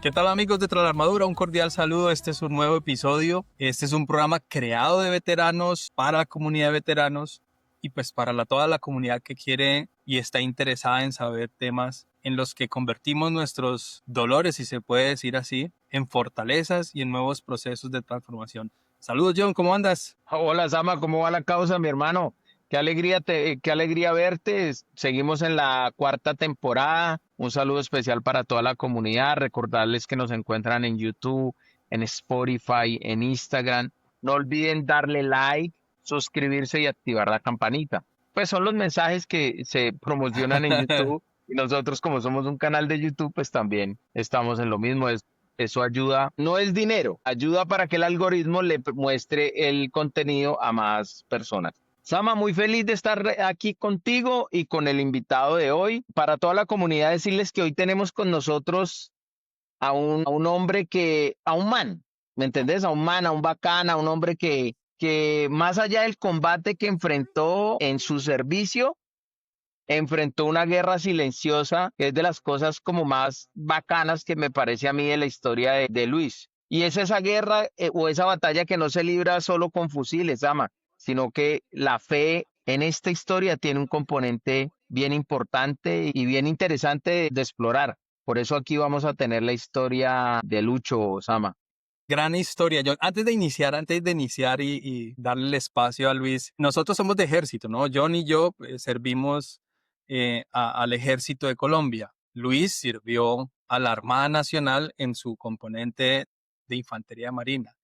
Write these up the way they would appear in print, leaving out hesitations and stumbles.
¿Qué tal amigos de Tras la Armadura? Un cordial saludo. Este es un nuevo episodio. Este es un programa creado de veteranos para la comunidad de veteranos y pues para toda la comunidad que quiere y está interesada en saber temas en los que convertimos nuestros dolores, si se puede decir así, en fortalezas y en nuevos procesos de transformación. Saludos John, ¿cómo andas? Hola Sama, ¿cómo va la causa, mi hermano? Qué alegría verte. Seguimos en la cuarta temporada. Un saludo especial para toda la comunidad. Recordarles que nos encuentran en YouTube, en Spotify, en Instagram. No olviden darle like, suscribirse y activar la campanita. Pues son los mensajes que se promocionan en YouTube y nosotros como somos un canal de YouTube, pues también estamos en lo mismo. Eso ayuda, no es dinero, ayuda para que el algoritmo le muestre el contenido a más personas. Sama, muy feliz de estar aquí contigo y con el invitado de hoy. Para toda la comunidad, decirles que hoy tenemos con nosotros a un hombre a un man, ¿me entendés? A un man, a un bacán, a un hombre que más allá del combate que enfrentó en su servicio, enfrentó una guerra silenciosa, que es de las cosas como más bacanas que me parece a mí de la historia de Luis. Y es esa guerra o esa batalla que no se libra solo con fusiles, ama, sino que la fe en esta historia tiene un componente bien importante y bien interesante de explorar. Por eso aquí vamos a tener la historia de Lucho, Sama. Gran historia, John. Antes de iniciar y darle el espacio a Luis, nosotros somos de ejército, ¿no? John y yo servimos al ejército de Colombia. Luis sirvió a la Armada Nacional en su componente de infantería marina.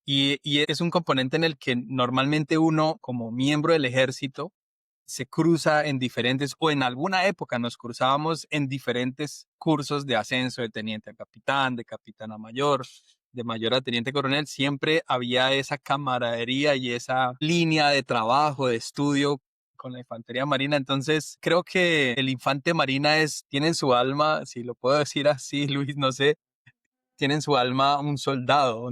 Y es un componente en el que normalmente uno, como miembro del ejército, se cruza en diferentes, o en alguna época nos cruzábamos en diferentes cursos de ascenso de teniente a capitán, de capitán a mayor, de mayor a teniente coronel. Siempre había esa camaradería y esa línea de trabajo, de estudio con la infantería marina. Entonces creo que el infante marina tiene en su alma, si lo puedo decir así, Luis, no sé, tiene en su alma un soldado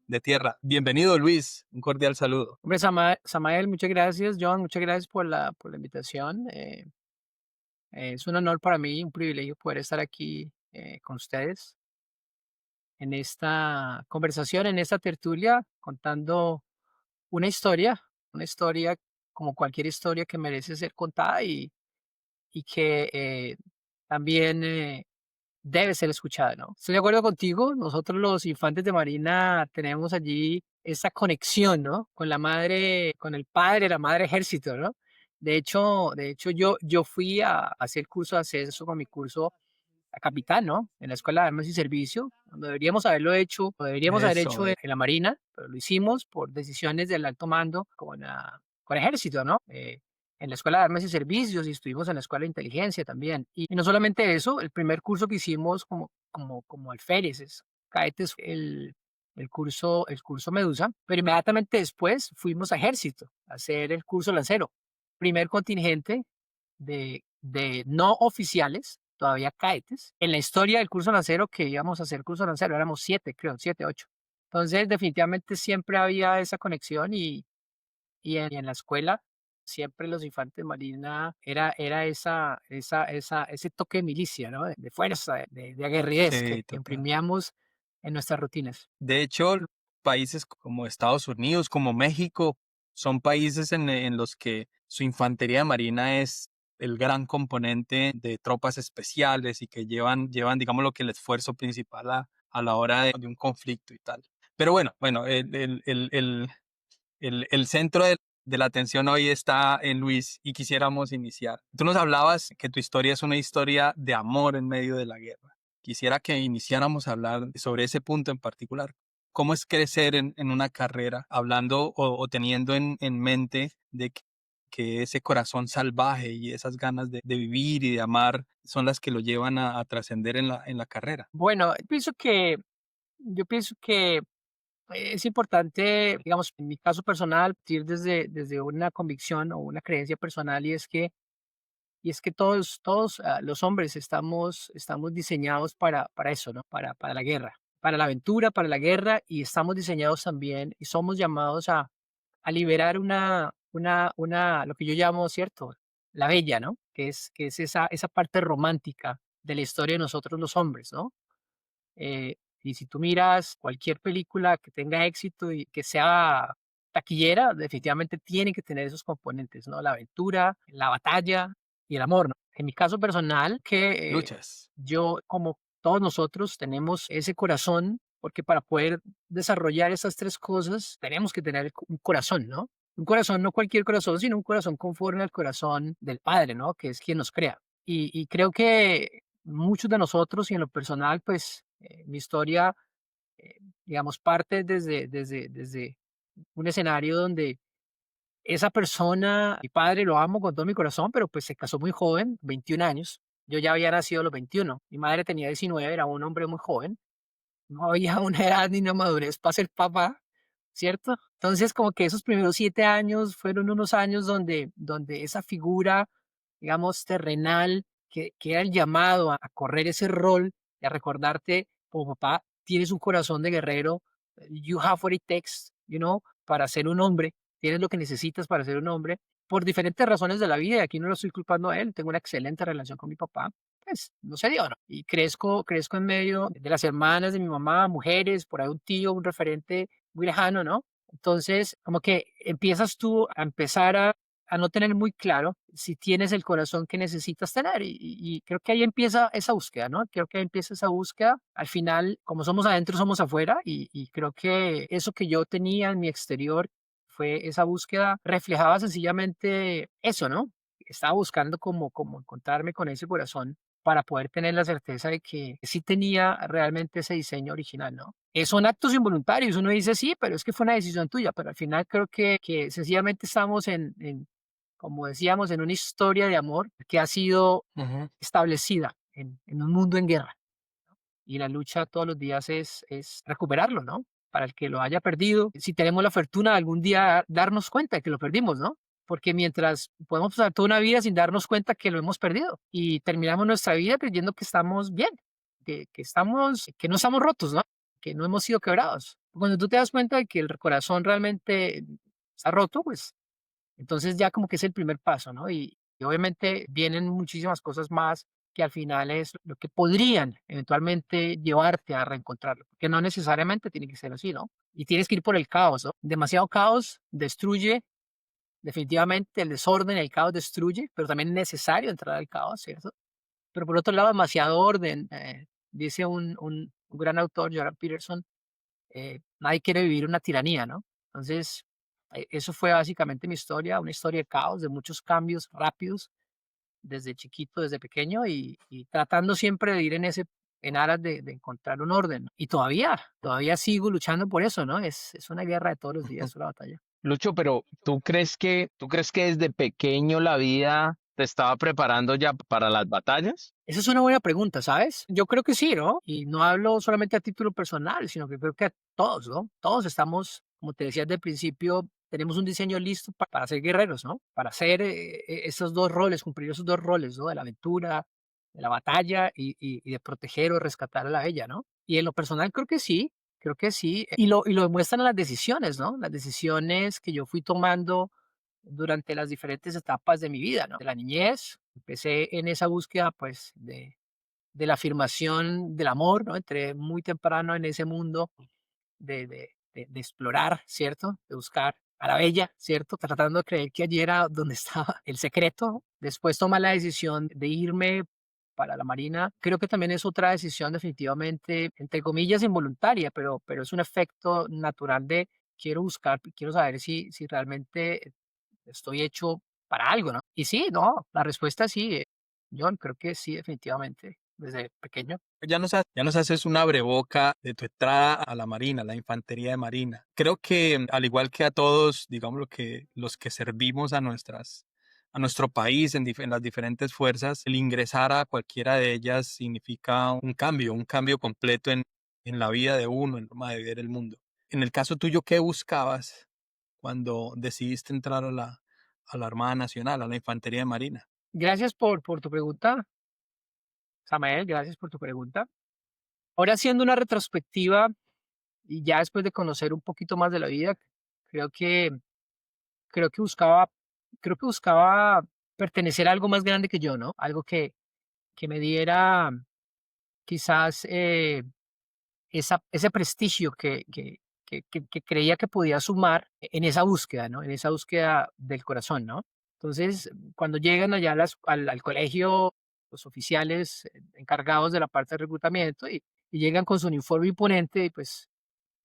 de tierra. Bienvenido, Luis. Un cordial saludo. Hombre, Samael, muchas gracias. John, muchas gracias por la invitación. Es un honor para mí, un privilegio poder estar aquí con ustedes en esta conversación, en esta tertulia, contando una historia como cualquier historia que merece ser contada y que también debe ser escuchada, ¿no? Estoy de acuerdo contigo. Nosotros los infantes de Marina tenemos allí esa conexión, ¿no? Con la madre, con el padre, la madre ejército, ¿no? De hecho yo fui a hacer el curso de ascenso con mi curso a capitán, ¿no? En la Escuela de Armas y Servicio, donde deberíamos haberlo hecho, lo deberíamos haber Eso. hecho en la Marina, pero lo hicimos por decisiones del alto mando con ejército, ¿no? En la Escuela de Armas y Servicios y estuvimos en la Escuela de Inteligencia también. Y no solamente eso, el primer curso que hicimos como alférez, cadetes, el curso Medusa, pero inmediatamente después fuimos a ejército a hacer el curso lancero. Primer contingente de no oficiales, todavía cadetes. En la historia del curso lancero que íbamos a hacer curso lancero, éramos 7, creo, 7, 8. Entonces, definitivamente siempre había esa conexión y en la escuela, siempre los infantes marina era ese toque de milicia, ¿no? De fuerza, de aguerridez Sí, que total. imprimíamos en nuestras rutinas. De hecho, países como Estados Unidos, como México, son países en los que su infantería marina es el gran componente de tropas especiales y que llevan, digamos, lo que el esfuerzo principal a la hora de un conflicto y tal. Pero bueno, el centro de la atención hoy está en Luis y quisiéramos iniciar. Tú nos hablabas que tu historia es una historia de amor en medio de la guerra. Quisiera que iniciáramos a hablar sobre ese punto en particular. ¿Cómo es crecer en una carrera hablando o teniendo en mente de que ese corazón salvaje y esas ganas de vivir y de amar son las que lo llevan a trascender en la carrera? Bueno, yo pienso que es importante, digamos, en mi caso personal, partir desde una convicción o una creencia personal y es que todos los hombres estamos diseñados para eso, ¿no? Para la guerra, para la aventura, para la guerra y estamos diseñados también y somos llamados a liberar lo que yo llamo, ¿cierto? La bella, ¿no? Que es esa parte romántica de la historia de nosotros los hombres, ¿no? Y si tú miras cualquier película que tenga éxito y que sea taquillera, definitivamente tiene que tener esos componentes, ¿no? La aventura, la batalla y el amor, ¿no? En mi caso personal, que Luchas. yo, como todos nosotros, tenemos ese corazón, porque para poder desarrollar esas tres cosas, tenemos que tener un corazón, ¿no? Un corazón, no cualquier corazón, sino un corazón conforme al corazón del Padre, ¿no? Que es quien nos crea. Y creo que muchos de nosotros, y en lo personal, pues mi historia, digamos, parte desde un escenario donde esa persona, mi padre, lo amo con todo mi corazón, pero pues se casó muy joven, 21 años. Yo ya había nacido a los 21. Mi madre tenía 19, era un hombre muy joven. No había una edad ni una madurez para ser papá, ¿cierto? Entonces, como que esos primeros 7 años fueron unos años donde esa figura, digamos, terrenal, que era el llamado a correr ese rol y a recordarte, como papá, tienes un corazón de guerrero, you have what it takes, para ser un hombre, tienes lo que necesitas para ser un hombre, por diferentes razones de la vida, y aquí no lo estoy culpando a él, tengo una excelente relación con mi papá, pues no se dio, ¿no? Y crezco en medio de las hermanas de mi mamá, mujeres, por ahí un tío, un referente muy lejano, ¿no? Entonces, como que empiezas tú a empezar a no tener muy claro si tienes el corazón que necesitas tener. Y creo que ahí empieza esa búsqueda, ¿no? Creo que ahí empieza esa búsqueda. Al final, como somos adentro, somos afuera. Y creo que eso que yo tenía en mi exterior fue esa búsqueda, reflejaba sencillamente eso, ¿no? Estaba buscando como encontrarme con ese corazón para poder tener la certeza de que sí tenía realmente ese diseño original, ¿no? Son actos involuntarios, uno dice sí, pero es que fue una decisión tuya, pero al final creo que sencillamente estamos como decíamos, en una historia de amor que ha sido Ujú. establecida en un mundo en guerra. Y la lucha todos los días es recuperarlo, ¿no? Para el que lo haya perdido, si tenemos la fortuna de algún día darnos cuenta de que lo perdimos, ¿no? Porque mientras podemos pasar toda una vida sin darnos cuenta que lo hemos perdido y terminamos nuestra vida creyendo que estamos bien, que no estamos rotos, ¿no? Que no hemos sido quebrados. Cuando tú te das cuenta de que el corazón realmente está roto, pues entonces ya como que es el primer paso, ¿no? Y obviamente vienen muchísimas cosas más que al final es lo que podrían eventualmente llevarte a reencontrarlo, que no necesariamente tiene que ser así, ¿no? Y tienes que ir por el caos, ¿no? Demasiado caos destruye, definitivamente el desorden, el caos destruye, pero también es necesario entrar al caos, ¿cierto? Pero por otro lado, demasiado orden, dice un gran autor, Jordan Peterson, nadie quiere vivir una tiranía, ¿no? Entonces, eso fue básicamente mi historia, una historia de caos, de muchos cambios rápidos, desde chiquito, desde pequeño, y tratando siempre de ir en aras de encontrar un orden. Y todavía sigo luchando por eso, ¿no? Es una guerra de todos los días, una batalla. Lucho, pero ¿tú crees que desde pequeño la vida te estaba preparando ya para las batallas? Esa es una buena pregunta, ¿sabes? Yo creo que sí, ¿no? Y no hablo solamente a título personal, sino que creo que a todos, ¿no? Todos estamos, como te decía desde el principio, tenemos un diseño listo para ser guerreros, ¿no? Para hacer esos dos roles, cumplir esos dos roles, ¿no? De la aventura, de la batalla y de proteger o rescatar a la bella, ¿no? Y en lo personal creo que sí, creo que sí. Y lo demuestran las decisiones, ¿no? Las decisiones que yo fui tomando durante las diferentes etapas de mi vida, ¿no? De la niñez, empecé en esa búsqueda, pues, de la afirmación del amor, ¿no? Entré muy temprano en ese mundo de explorar, ¿cierto? De buscar a la bella, ¿cierto? Tratando de creer que allí era donde estaba el secreto. Después tomar la decisión de irme para la Marina. Creo que también es otra decisión definitivamente, entre comillas, involuntaria, pero es un efecto natural de quiero buscar, quiero saber si realmente estoy hecho para algo, ¿no? Y sí, no, la respuesta es sí, John, creo que sí, definitivamente, desde pequeño. Ya nos haces un abreboca de tu entrada a la Marina, la Infantería de Marina. Creo que al igual que a todos, digamos lo que los que servimos a nuestro país en las diferentes fuerzas, el ingresar a cualquiera de ellas significa un cambio completo en la vida de uno, en la forma de ver el mundo. En el caso tuyo, ¿qué buscabas cuando decidiste entrar a la Armada Nacional, a la Infantería de Marina? Gracias por tu pregunta, Samael, gracias por tu pregunta. Ahora haciendo una retrospectiva y ya después de conocer un poquito más de la vida, creo que, creo que buscaba, creo que buscaba pertenecer a algo más grande que yo, ¿no? Algo que me diera quizás ese prestigio que creía que podía sumar en esa búsqueda, ¿no? En esa búsqueda del corazón, ¿no? Entonces, cuando llegan allá al colegio, los oficiales encargados de la parte de reclutamiento y llegan con su uniforme imponente y pues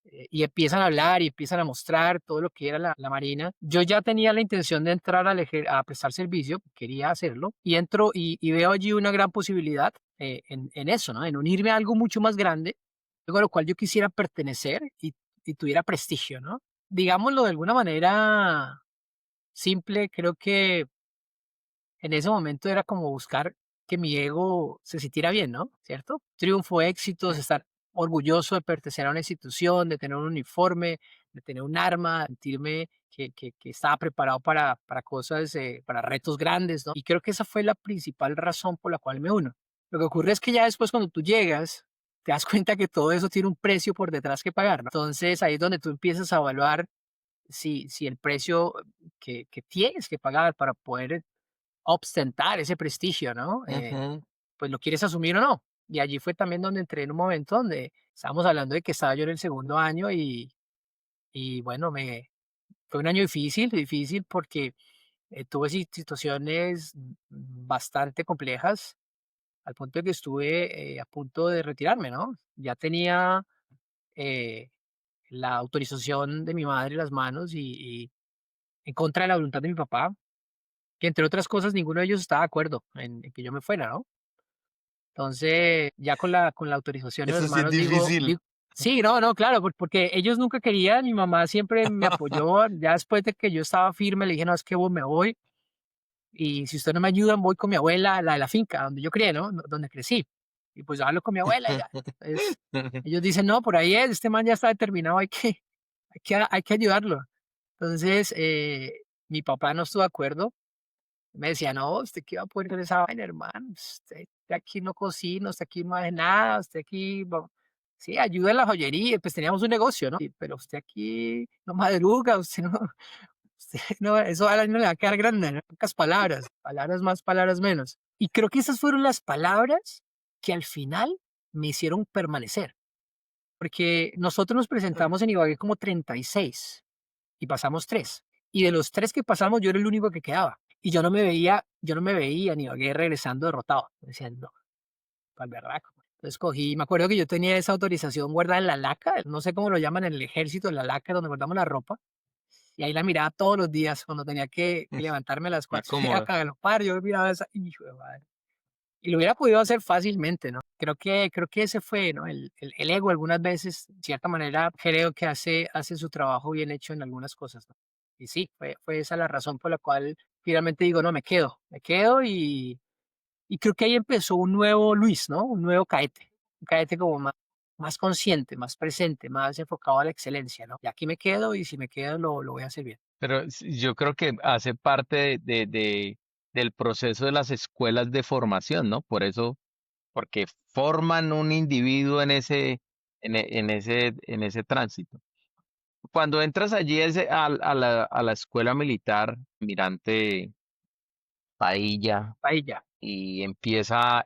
y empiezan a hablar y empiezan a mostrar todo lo que era la Marina. Yo ya tenía la intención de entrar a prestar servicio, quería hacerlo, y entro y veo allí una gran posibilidad en eso, ¿no? En unirme a algo mucho más grande, algo a lo cual yo quisiera pertenecer y tuviera prestigio, ¿no? Digámoslo de alguna manera simple, creo que en ese momento era como buscar que mi ego se sintiera bien, ¿no? ¿Cierto? Triunfo, éxitos, estar orgulloso de pertenecer a una institución, de tener un uniforme, de tener un arma, sentirme que estaba preparado para cosas, para retos grandes, ¿no? Y creo que esa fue la principal razón por la cual me uno. Lo que ocurre es que ya después cuando tú llegas, te das cuenta que todo eso tiene un precio por detrás que pagar, ¿no? Entonces ahí es donde tú empiezas a evaluar si el precio que tienes que pagar para poder ostentar ese prestigio, ¿no? Ujú. Pues lo quieres asumir o no. Y allí fue también donde entré en un momento donde estábamos hablando de que estaba yo en el segundo año y bueno, fue un año difícil, difícil porque tuve situaciones bastante complejas al punto de que estuve a punto de retirarme, ¿no? Ya tenía eh, la autorización de mi madre en las manos y en contra de la voluntad de mi papá, que entre otras cosas ninguno de ellos estaba de acuerdo en que yo me fuera, ¿no? Entonces, ya con la autorización en las Eso sí es manos difícil. sí, no, no, claro, porque ellos nunca querían, mi mamá siempre me apoyó, ya después de que yo estaba firme, le dije: "No, es que me voy, y si usted no me ayudan, voy con mi abuela, la de la finca donde yo crié, ¿no? Donde crecí, y pues hablo con mi abuela y ya". Entonces, ellos dicen: "No, por ahí es, este man ya está determinado, hay que ayudarlo". Entonces, mi papá no estuvo de acuerdo, me decía: "No, usted qué va a poder con esa vaina, hermano, usted aquí no cocina, usted aquí no hace nada, usted aquí sí, ayuda en la joyería", pues teníamos un negocio, ¿no? Pero usted aquí no madruga, usted no usted no, eso al año le va a quedar grande, ¿no? Pocas palabras, palabras más, palabras menos. Y creo que esas fueron las palabras que al final me hicieron permanecer, porque nosotros nos presentamos en Ibagué como 36 y pasamos 3. Y de los 3 que pasamos, yo era el único que quedaba. Y yo no me veía ni Ibagué regresando derrotado. Decía: "No, pa'l berraco". Entonces cogí, me acuerdo que yo tenía esa autorización guardada en la laca, no sé cómo lo llaman en el ejército, la laca donde guardamos la ropa, y ahí la miraba todos los días cuando tenía que levantarme a las Qué 4 y ir a cómodo. galopar, yo miraba esa, hijo de madre. Y lo hubiera podido hacer fácilmente, ¿no? Creo que ese fue, ¿no? El ego algunas veces, de cierta manera, creo que hace su trabajo bien hecho en algunas cosas, ¿no? Y sí, fue esa la razón por la cual finalmente digo, no, me quedo y creo que ahí empezó un nuevo Luis, ¿no? Un caete como más consciente, más presente, más enfocado a la excelencia, ¿no? Y aquí me quedo y si me quedo lo voy a hacer bien. Pero yo creo que hace parte del proceso de las escuelas de formación, ¿no? Por eso, porque forman un individuo en ese tránsito. Cuando entras allí a la escuela militar, Mirante Padilla, Ahí ya, y empieza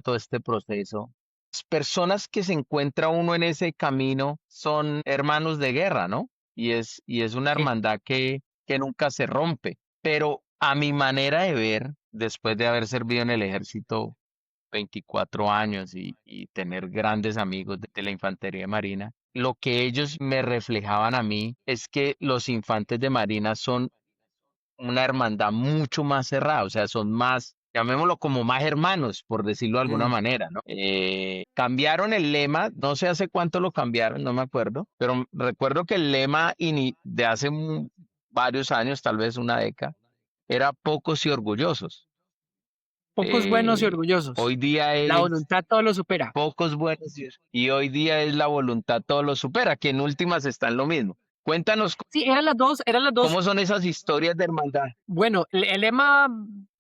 todo este proceso. Las personas que se encuentra uno en ese camino son hermanos de guerra, ¿no? Y es una sí, hermandad que nunca se rompe. Pero a mi manera de ver, después de haber servido en el ejército 24 años y tener grandes amigos de la infantería marina, lo que ellos me reflejaban a mí es que los infantes de marina son una hermandad mucho más cerrada, o sea, son más, llamémoslo como más hermanos, por decirlo de alguna Mm. manera, ¿no? Cambiaron el lema, no sé hace cuánto lo cambiaron, no me acuerdo, pero recuerdo que el lema de hace varios años, tal vez una década, era pocos y orgullosos. pocos buenos y Eh, orgullosos. Hoy día La es voluntad todo lo supera. pocos buenos y hoy día es la voluntad todo lo supera, que en últimas está en lo mismo. Cuéntanos Sí, eran las 2. cómo son esas historias de hermandad. Bueno, el lema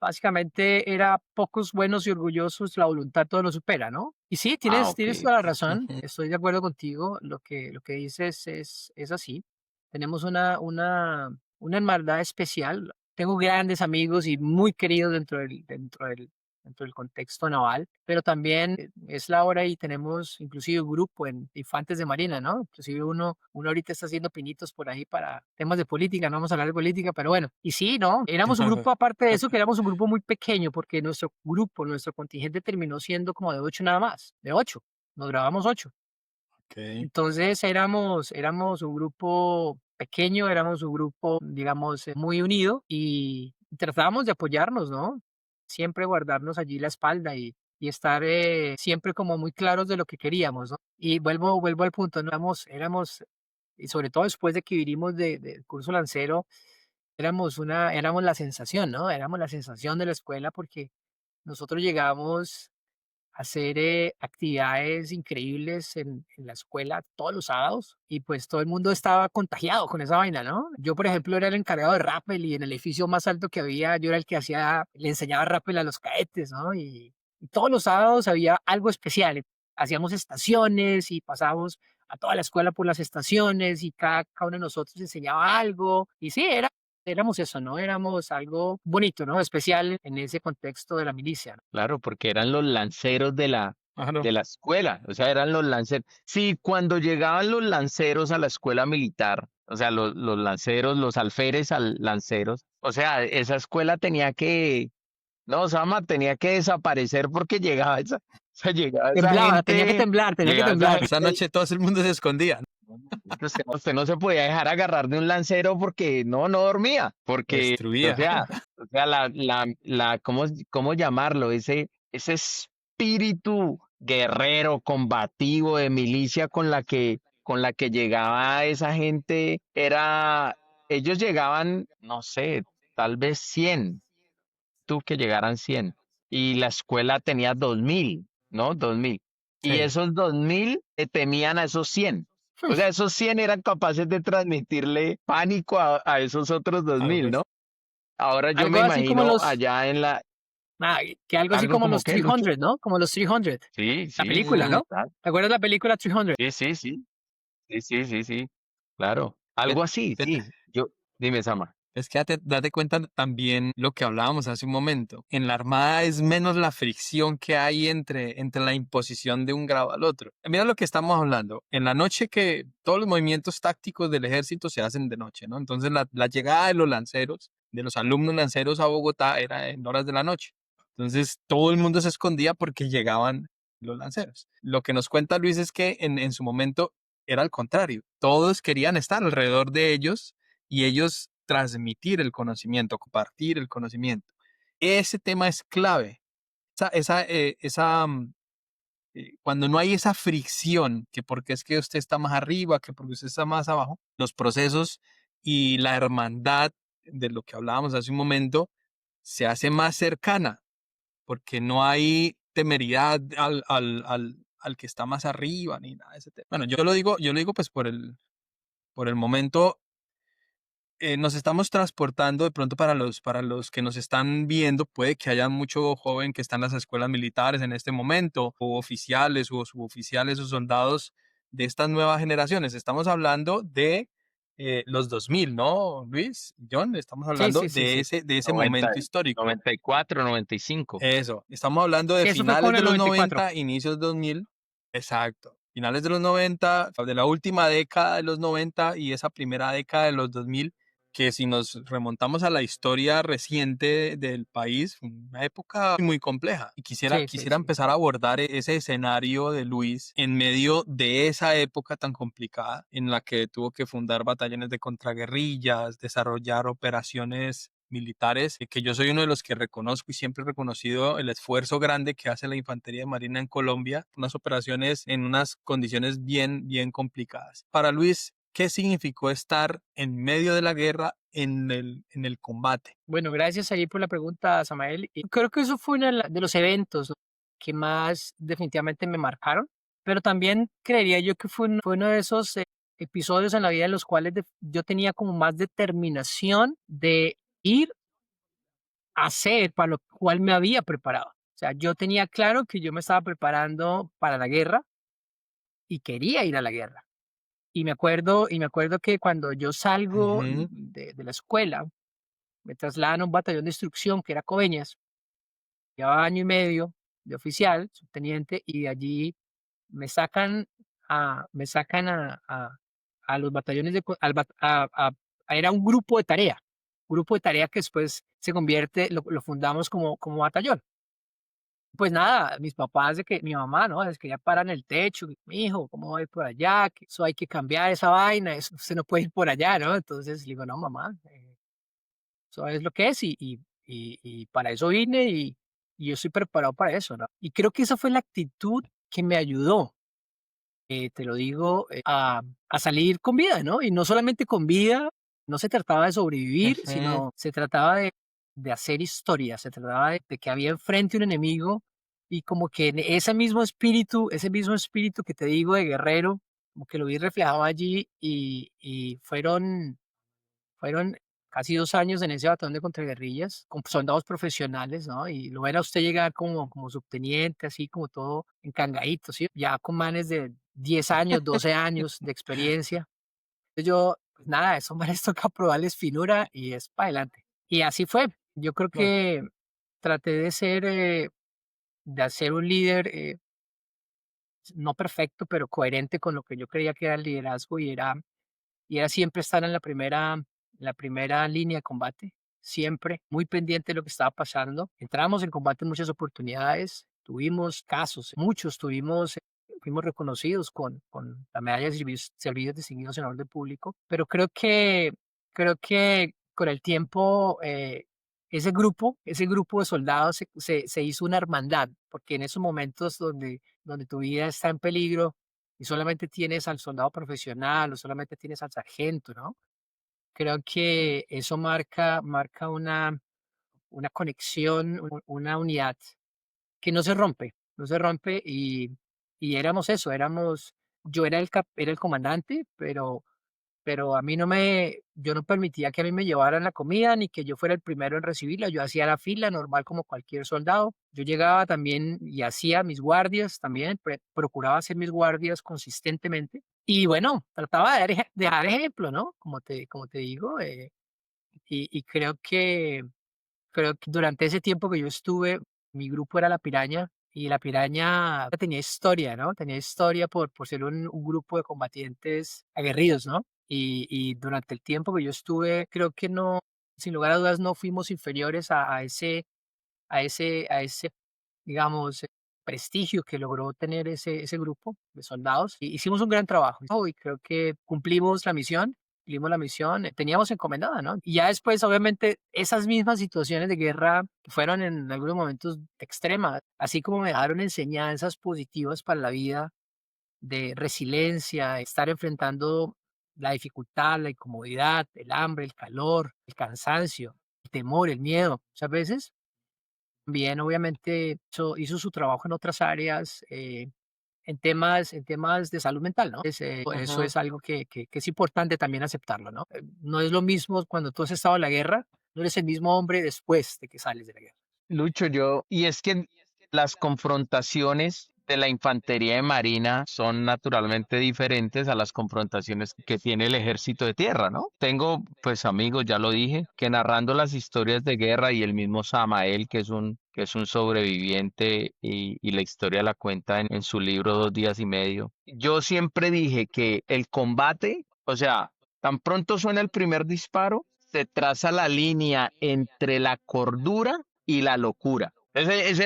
básicamente era pocos buenos y orgullosos, la voluntad todo lo supera, ¿no? Y sí, Ah, tienes, ok, tienes toda la ok. razón, estoy de acuerdo contigo, lo que dices es así. Tenemos una hermandad especial. Tengo grandes amigos y muy queridos dentro del dentro del contexto naval, pero también es la hora y tenemos inclusive un grupo en infantes de marina, ¿no? Inclusive uno ahorita está haciendo pinitos por ahí para temas de política, no vamos a hablar de política, pero bueno, y sí, ¿no? Éramos un grupo, aparte de eso, que éramos un grupo muy pequeño, porque nuestro grupo, nuestro contingente terminó siendo como de 8 nada más, de 8, nos grabamos 8. Ok. Entonces éramos un grupo pequeño, éramos un grupo, digamos, muy unido y tratábamos de apoyarnos, ¿no? Siempre guardarnos allí la espalda y estar siempre como muy claros de lo que queríamos, ¿no? Y vuelvo al punto, ¿no? Y sobre todo después de que vinimos del curso lancero, éramos la sensación, ¿no? Éramos la sensación de la escuela porque nosotros llegamos hacer actividades increíbles en la escuela todos los sábados y pues todo el mundo estaba contagiado con esa vaina, ¿no? Yo, por ejemplo, era el encargado de rappel y en el edificio más alto que había, yo era el que le enseñaba rappel a los cadetes, ¿no? Y todos los sábados había algo especial. Hacíamos estaciones y pasábamos a toda la escuela por las estaciones y cada uno de nosotros enseñaba algo. Y sí, éramos eso, ¿no? Éramos algo bonito, ¿no? Especial en ese contexto de la milicia, ¿no? Claro, porque eran los lanceros Claro. de la escuela, o sea, eran los lanceros. Sí, cuando llegaban los lanceros a la escuela militar, o sea, los lanceros, los alférez lanceros, o sea, esa escuela tenía que, no, Sama, tenía que desaparecer porque llegaba esa, o sea, Temblaba, tenía que llegaba esa temblar. Esa gente. noche todo el mundo se escondía. Usted no se podía dejar agarrar de un lancero porque no dormía, Lo porque, destruía. o sea, ¿cómo llamarlo? Ese espíritu guerrero, combativo de milicia con la que llegaba esa gente ellos llegaban, no sé, tal vez 100, tú que llegaran 100 y la escuela tenía 2000, ¿no? 2000. Y Sí. esos 2000 temían a esos 100. O sea, esos 100 eran capaces de transmitirle pánico a esos otros dos Claro, mil, pues. ¿no? Ahora yo Algo me así como imagino los, allá que algo así algo como como los qué, Lucho. 300, ¿no? Como los 300, Sí, la sí, película, Mm, ¿no? total. ¿Te acuerdas la película 300? Sí, sí, sí. Sí, sí, sí, sí. Claro. fíjate- Algo así, fíjate- sí. Dime, Sama. Es que date cuenta también lo que hablábamos hace un momento. En la Armada es menos la fricción que hay entre la imposición de un grado al otro. Mira lo que estamos hablando. En la noche que todos los movimientos tácticos del ejército se hacen de noche, ¿no? Entonces la llegada de los lanceros, de los alumnos lanceros a Bogotá era en horas de la noche. Entonces todo el mundo se escondía porque llegaban los lanceros. Lo que nos cuenta Luis es que en su momento era al contrario. Todos querían estar alrededor de ellos y ellos transmitir el conocimiento, compartir el conocimiento. Ese tema es clave. Cuando no hay esa fricción, que porque es que usted está más arriba, que porque usted está más abajo, los procesos y la hermandad de lo que hablábamos hace un momento se hace más cercana, porque no hay temeridad al que está más arriba ni nada de ese tema. Bueno, yo lo digo pues por el momento nos estamos transportando de pronto para los que nos están viendo, puede que haya mucho joven que está en las escuelas militares en este momento, o oficiales o suboficiales o soldados de estas nuevas generaciones. Estamos hablando de los 2000, ¿no, Luis? John, estamos Sí, hablando sí, sí, de sí. ese 90, momento histórico. 94, 95. Eso, estamos hablando de Sí, eso fue finales con de el los 94. 90, inicios 2000. Exacto. Finales de los 90, de la última década de los 90 y esa primera década de los 2000, que si nos remontamos a la historia reciente del país, fue una época muy compleja. Y quisiera, Sí, sí, quisiera sí. empezar a abordar ese escenario de Luis en medio de esa época tan complicada en la que tuvo que fundar batallones de contraguerrillas, desarrollar operaciones militares, que yo soy uno de los que reconozco y siempre he reconocido el esfuerzo grande que hace la Infantería de Marina en Colombia, unas operaciones en unas condiciones bien, bien complicadas. Para Luis, ¿qué significó estar en medio de la guerra en el combate? Bueno, gracias ahí por la pregunta, Samael. Y creo que eso fue uno de los eventos, ¿no?, que más definitivamente me marcaron, pero también creería yo que fue uno de esos episodios en la vida en los cuales yo tenía como más determinación de ir a hacer para lo cual me había preparado. O sea, yo tenía claro que yo me estaba preparando para la guerra y quería ir a la guerra. Y me acuerdo que cuando yo salgo Ujú. de la escuela, me trasladan a un batallón de instrucción que era Coveñas, llevaba año y medio de oficial, subteniente, y de allí me sacan a los batallones era un grupo de tarea que después se convierte, lo fundamos como batallón. Pues nada, mis papás de que mi mamá, ¿no? Es que ya paran el techo, mi hijo, ¿cómo voy por allá? Que eso hay que cambiar esa vaina, eso usted no puede ir por allá, ¿no? Entonces le digo, no, mamá, eso es lo que es y para eso vine y yo estoy preparado para eso, ¿no? Y creo que esa fue la actitud que me ayudó, te lo digo, a salir con vida, ¿no? Y no solamente con vida, no se trataba de sobrevivir, Ujú. sino se trataba de hacer historia, se trataba de que había enfrente un enemigo y como que en ese mismo espíritu que te digo de guerrero, como que lo vi reflejado allí y fueron casi 2 años en ese batallón de contraguerrillas, con soldados profesionales, ¿no? Y lo ver a usted llegar como subteniente, así como todo encangadito, ¿sí? Ya con manes de 10 años, 12 años de experiencia. Entonces yo, pues nada, a esos manes toca probarles finura y es para adelante. Y así fue. Yo creo Claro. que traté de hacer un líder, no perfecto, pero coherente con lo que yo creía que era el liderazgo y era siempre estar en la primera línea de combate, siempre muy pendiente de lo que estaba pasando. Entramos en combate en muchas oportunidades, tuvimos casos, muchos tuvimos, fuimos reconocidos con la medalla de servicios distinguidos en orden público, pero creo que con el tiempo ese grupo de soldados se hizo una hermandad, porque en esos momentos donde tu vida está en peligro, y solamente tienes al soldado profesional o solamente tienes al sargento, ¿no? Creo que eso marca una conexión, una unidad que no se rompe, no se rompe y éramos eso, yo era el comandante, pero a mí yo no permitía que a mí me llevaran la comida ni que yo fuera el primero en recibirla. Yo hacía la fila normal como cualquier soldado. Yo llegaba también y hacía mis guardias también, procuraba hacer mis guardias consistentemente. Y bueno, trataba de dar ejemplo, ¿no? Como te digo, y creo que durante ese tiempo que yo estuve, mi grupo era La Piraña, y La Piraña tenía historia, ¿no? Tenía historia por ser un grupo de combatientes aguerridos, ¿no? Y durante el tiempo que yo estuve, creo que no, sin lugar a dudas, no fuimos inferiores a ese, digamos, prestigio que logró tener ese grupo de soldados. Y hicimos un gran trabajo, ¿no? Y creo que cumplimos la misión, teníamos encomendada, ¿no? Y ya después, obviamente, esas mismas situaciones de guerra que fueron en algunos momentos extremas, así como me dejaron enseñanzas positivas para la vida, de resiliencia, estar enfrentando la dificultad, la incomodidad, el hambre, el calor, el cansancio, el temor, el miedo. Muchas veces también, obviamente, hizo su trabajo en otras áreas, en temas de salud mental, ¿no? Eso Ujú. es algo que es importante también aceptarlo, ¿no? No es lo mismo cuando tú has estado en la guerra, no eres el mismo hombre después de que sales de la guerra. Lucho, y es que las confrontaciones de la infantería de marina son naturalmente diferentes a las confrontaciones que tiene el ejército de tierra, ¿no? Tengo, pues, amigos, ya lo dije, que narrando las historias de guerra y el mismo Samael, que es un sobreviviente y la historia la cuenta en su libro 2 días y medio. Yo siempre dije que el combate, o sea, tan pronto suena el primer disparo, se traza la línea entre la cordura y la locura. Ese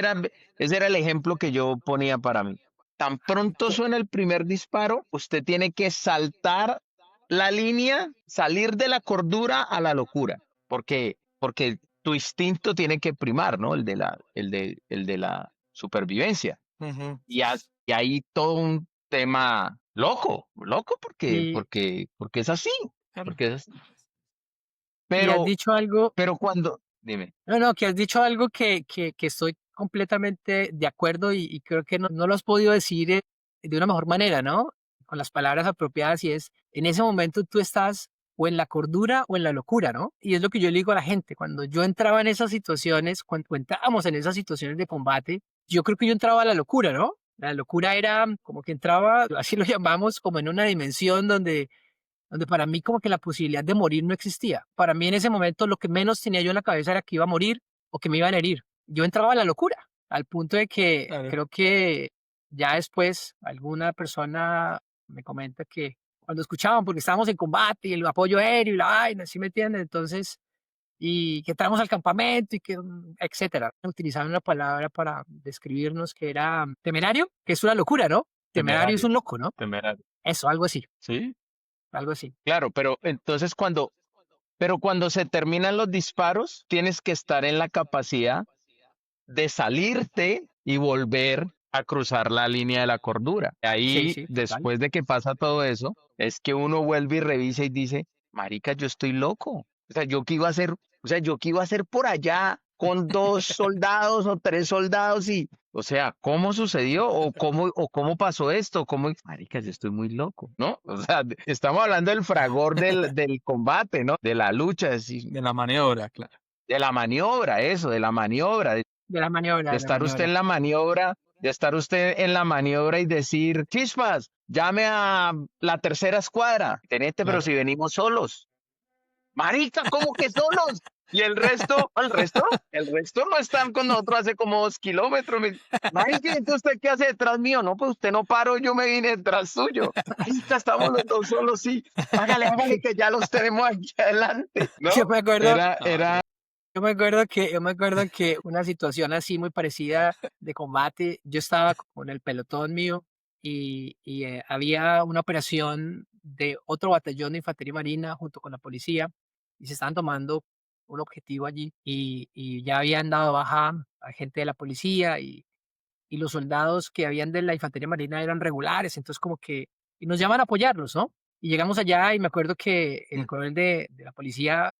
era el ejemplo que yo ponía para mí. Tan pronto suena el primer disparo, usted tiene que saltar la línea, salir de la cordura a la locura, porque tu instinto tiene que primar, ¿no? El de la supervivencia. Ujú. Y hay todo un tema loco, loco Y, porque es así, Claro. porque es así. y has Pero, dicho algo, dime. no, no, que has dicho algo que estoy completamente de acuerdo y creo que no lo has podido decir de una mejor manera, ¿no? Con las palabras apropiadas y es, en ese momento tú estás o en la cordura o en la locura, ¿no? Y es lo que yo le digo a la gente, cuando yo entraba en esas situaciones, cuando entrábamos en esas situaciones de combate, yo creo que yo entraba a la locura, ¿no? La locura era como que entraba, así lo llamamos, como en una dimensión donde para mí como que la posibilidad de morir no existía. Para mí en ese momento lo que menos tenía yo en la cabeza era que iba a morir o que me iban a herir. yo entraba a la locura, al punto de que Claro. creo que ya después alguna persona me comenta que cuando escuchaban, porque estábamos en combate y el apoyo aéreo y la vaina, ¿sí me entienden? Entonces, y que entramos al campamento y que, etcétera. Utilizaban una palabra para describirnos que era temerario, que es una locura, ¿no? Temerario es Temerario, un loco, ¿no? temerario. Eso, algo así, Sí, algo así. claro, pero entonces cuando se terminan los disparos, tienes que estar en la capacidad de salirte y volver a cruzar la línea de la cordura. Sí, Ahí, sí, total. después de que pasa todo eso, es que uno vuelve y revisa y dice, marica, yo estoy loco. O sea, yo qué iba a hacer por allá con 2 soldados o 3 soldados y, o sea, ¿cómo sucedió? ¿O cómo pasó esto? Marica, yo estoy muy loco, ¿no? O sea, estamos hablando del fragor del combate, ¿no? De la lucha, De la maniobra, claro. de la maniobra, eso, de la maniobra, De la maniobra, de de la estar usted maniobra. en la maniobra, de estar usted en la maniobra y decir, chispas, llame a la tercera escuadra. Teniente, pero Claro. si venimos solos. Marica, ¿cómo que solos? Y el resto no están con nosotros hace como 2 kilómetros. Marica, entonces ¿usted qué hace detrás mío? No, pues usted no paró, yo me vine detrás suyo. Marica, estamos los dos solos, sí. Hágale, hágale, que ya los tenemos aquí adelante, ¿no? Yo me acuerdo, Era, No, era, yo me acuerdo que una situación así muy parecida de combate, yo estaba con el pelotón mío y había una operación de otro batallón de infantería marina junto con la policía y se estaban tomando un objetivo allí y ya habían dado baja a gente de la policía y los soldados que habían de la infantería marina eran regulares, entonces como que y nos llaman a apoyarlos, ¿no? Y llegamos allá y me acuerdo que el mm, coronel de la policía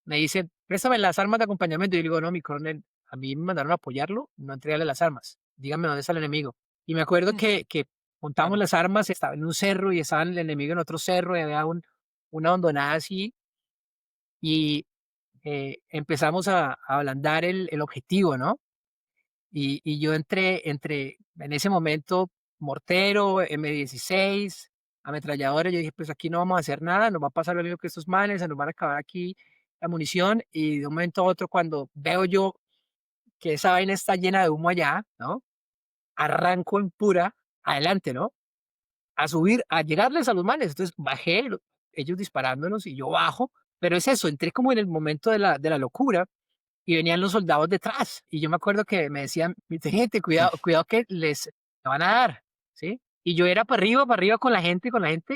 me dice: "Préstame las armas de acompañamiento". Y yo le digo: "No, mi coronel, a mí me mandaron a apoyarlo, no a entregarle las armas. Dígame dónde está el enemigo". Y me acuerdo mm, que montamos claro. las armas, estaba en un cerro y estaba el enemigo en otro cerro y había una hondonada así y, empezamos a ablandar el objetivo, ¿no? Y yo entré entre, en ese momento, mortero, M16, ametralladora. Yo dije, pues aquí no vamos a hacer nada, nos va a pasar lo mismo que estos manes, se nos van a acabar aquí la munición. Y de un momento a otro, cuando veo yo que esa vaina está llena de humo allá, ¿no? Arranco en pura, adelante, ¿no? A subir, a llegarles a los manes. Entonces bajé, ellos disparándonos y yo bajo. Pero es eso, entré como en el momento de la locura y venían los soldados detrás. Y yo me acuerdo que me decían, mi teniente, cuidado, Mm, cuidado que les van a dar, ¿sí? Y yo era para arriba con la gente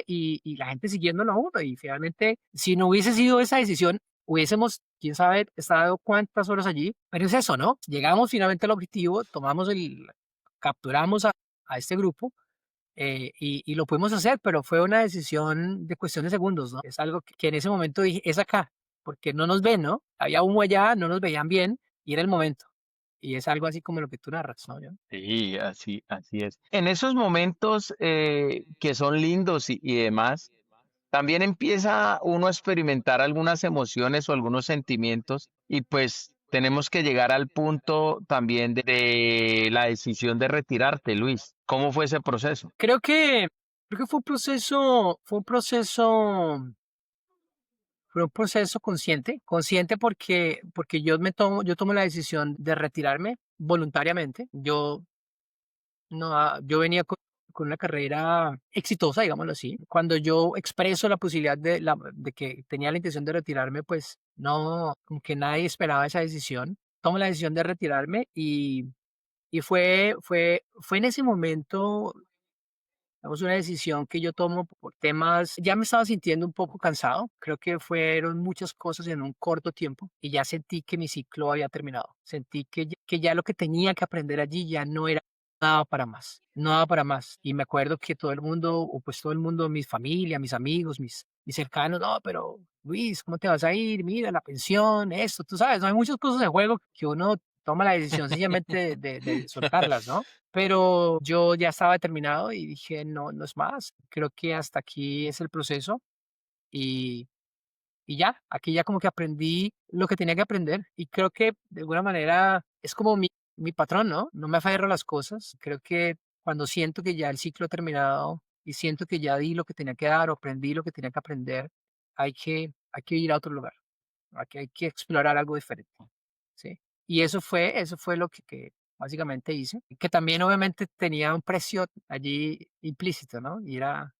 y la gente siguiéndolo a uno. Y finalmente, si no hubiese sido esa decisión, hubiésemos, quién sabe, estado cuántas horas allí. Pero es eso, ¿no? Llegamos finalmente al objetivo, capturamos a este grupo y lo pudimos hacer, pero fue una decisión de cuestión de segundos, ¿no? Es algo que en ese momento dije, es acá, porque no nos ven, ¿no? Había humo allá, no nos veían bien y era el momento. Y es algo así como lo que tú narras, ¿no? Sí, así es. En esos momentos que son lindos y demás, también empieza uno a experimentar algunas emociones o algunos sentimientos y pues tenemos que llegar al punto también de la decisión de retirarte, Luis. ¿Cómo fue ese proceso? Creo que fue un proceso consciente porque yo tomo la decisión de retirarme voluntariamente. No, yo venía con una carrera exitosa, digámoslo así. Cuando yo expreso la posibilidad de que tenía la intención de retirarme, pues no, como que nadie esperaba esa decisión. Tomo la decisión de retirarme y fue en ese momento, digamos, una decisión que yo tomo por temas, ya me estaba sintiendo un poco cansado. Creo que fueron muchas cosas en un corto tiempo y ya sentí que mi ciclo había terminado. Sentí que ya lo que tenía que aprender allí ya no era nada para más, no daba para más. Y me acuerdo que todo el mundo, o pues todo el mundo, mi familia, mis amigos, mis cercanos, no, pero Luis, ¿cómo te vas a ir? Mira, la pensión, esto, tú sabes, no hay muchas cosas en juego que uno toma la decisión sencillamente de soltarlas, ¿no? Pero yo ya estaba determinado y dije: "No, no es más. Creo que hasta aquí es el proceso", y y ya, aquí ya como que aprendí lo que tenía que aprender, y creo que de alguna manera es como mi patrón, ¿no? No me aferro a las cosas. Creo que cuando siento que ya el ciclo ha terminado y siento que ya di lo que tenía que dar o aprendí lo que tenía que aprender, hay que ir a otro lugar. Aquí hay que explorar algo diferente, ¿sí? Y eso fue lo que básicamente hice, que también obviamente tenía un precio allí implícito, ¿no? Y era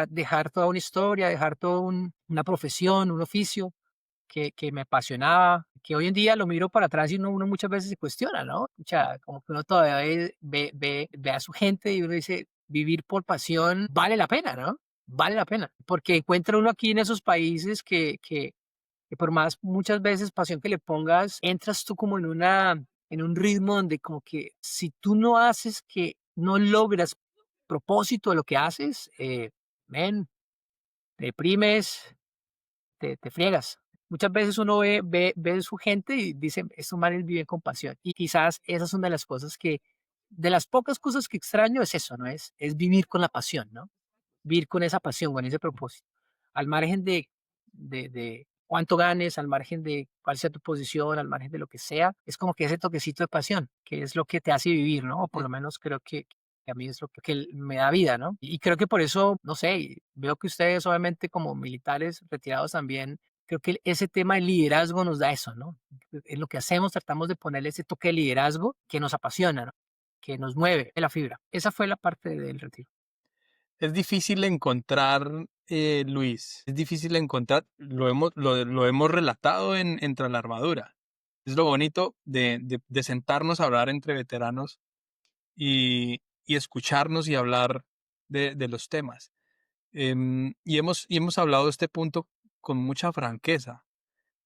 dejar toda una historia, dejar toda una profesión, un oficio que me apasionaba, que hoy en día lo miro para atrás y uno muchas veces se cuestiona, ¿no? O sea, como que uno todavía ve a su gente y uno dice, vivir por pasión vale la pena, ¿no? Vale la pena, porque encuentra uno aquí en esos países que por más muchas veces pasión que le pongas, entras tú como en un ritmo donde como que si tú no haces que no logras propósito de lo que haces, men, te deprimes, te friegas. Muchas veces uno ve su gente y dice, estos manes viven con pasión. Y quizás esa es una de las cosas de las pocas cosas que extraño es eso, ¿no? Es vivir con la pasión, ¿no? Vivir con esa pasión, con ese propósito. Al margen de cuánto ganes, al margen de cuál sea tu posición, al margen de lo que sea, es como que ese toquecito de pasión, que es lo que te hace vivir, ¿no? O por Mm. lo menos creo que a mí es lo que me da vida, ¿no? Y creo que por eso, no sé, veo que ustedes obviamente como militares retirados también, creo que ese tema de liderazgo nos da eso, ¿no? En lo que hacemos tratamos de ponerle ese toque de liderazgo que nos apasiona, ¿no? Que nos mueve la fibra. Esa fue la parte del retiro. Es difícil encontrar, Luis, es difícil encontrar, lo hemos relatado en Tras la Armadura. Es lo bonito de sentarnos a hablar entre veteranos y escucharnos y hablar de los temas. Y hemos hablado de este punto con mucha franqueza.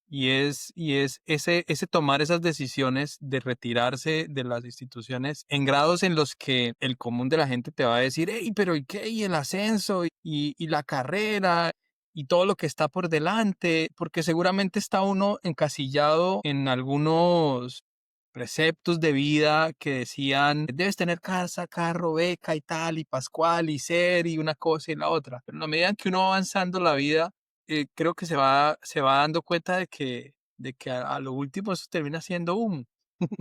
Y es ese tomar esas decisiones de retirarse de las instituciones en grados en los que el común de la gente te va a decir, hey, pero ¿y qué? ¿Y el ascenso? ¿Y la carrera? Y todo lo que está por delante, porque seguramente está uno encasillado en algunos preceptos de vida que decían, debes tener casa, carro, beca y tal, y pascual, y ser, y una cosa y la otra. Pero en la medida en que uno va avanzando la vida, creo que se va dando cuenta de que a lo último eso termina siendo humo.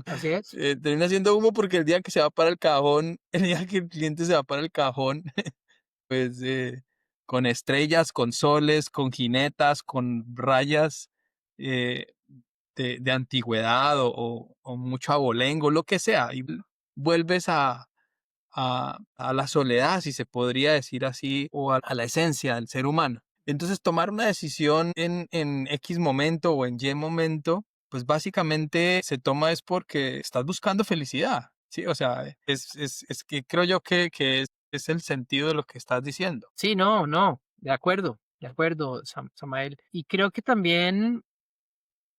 Así es. Termina siendo humo porque el día que se va para el cajón, el día que el cliente se va para el cajón, pues con estrellas, con soles, con jinetas, con rayas eh, de antigüedad o mucho abolengo, lo que sea, y vuelves a la soledad, si se podría decir así, o a la esencia del ser humano. Entonces, tomar una decisión en X momento o en Y momento, pues básicamente se toma es porque estás buscando felicidad, ¿sí? O sea, es que creo yo que es el sentido de lo que estás diciendo. Sí, no, de acuerdo, Samael. Y creo que también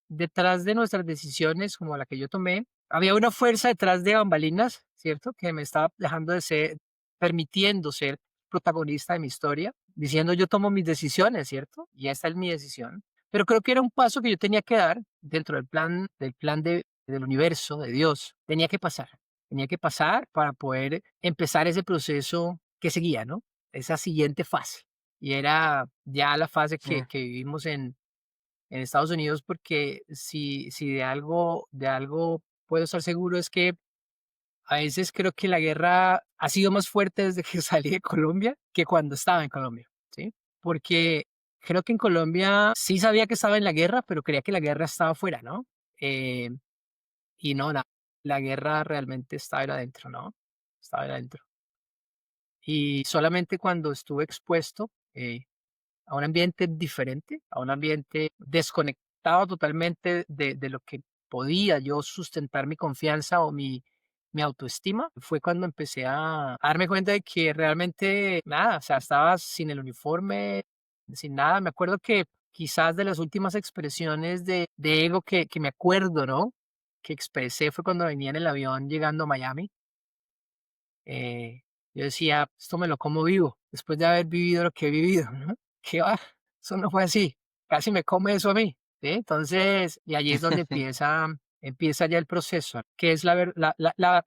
detrás de nuestras decisiones, como la que yo tomé, había una fuerza detrás de bambalinas, ¿cierto? Que me estaba dejando de ser, permitiendo ser protagonista de mi historia, diciendo yo tomo mis decisiones, ¿cierto? Y esta es mi decisión. Pero creo que era un paso que yo tenía que dar dentro del plan del universo, de Dios. Tenía que pasar para poder empezar ese proceso que seguía, ¿no? Esa siguiente fase. Y era ya la fase Mm. que vivimos en Estados Unidos, porque si de algo puedo estar seguro es que a veces creo que la guerra ha sido más fuerte desde que salí de Colombia que cuando estaba en Colombia, ¿sí? Porque creo que en Colombia sí sabía que estaba en la guerra, pero creía que la guerra estaba afuera, ¿no? Eh, y no, la guerra realmente estaba ahí adentro, ¿no? Estaba ahí adentro. Y solamente cuando estuve expuesto, a un ambiente diferente, a un ambiente desconectado totalmente de lo que podía yo sustentar mi confianza o mi autoestima, fue cuando empecé a darme cuenta de que realmente nada, o sea, estaba sin el uniforme, sin nada. Me acuerdo que quizás de las últimas expresiones de ego que me acuerdo, ¿no? Que expresé fue cuando venía en el avión llegando a Miami. eh, yo decía, esto me lo como vivo, después de haber vivido lo que he vivido, ¿no? ¿Qué va? Eso no fue así. Casi me come eso a mí, ¿sí? Entonces, y allí es donde empieza ya el proceso, que es la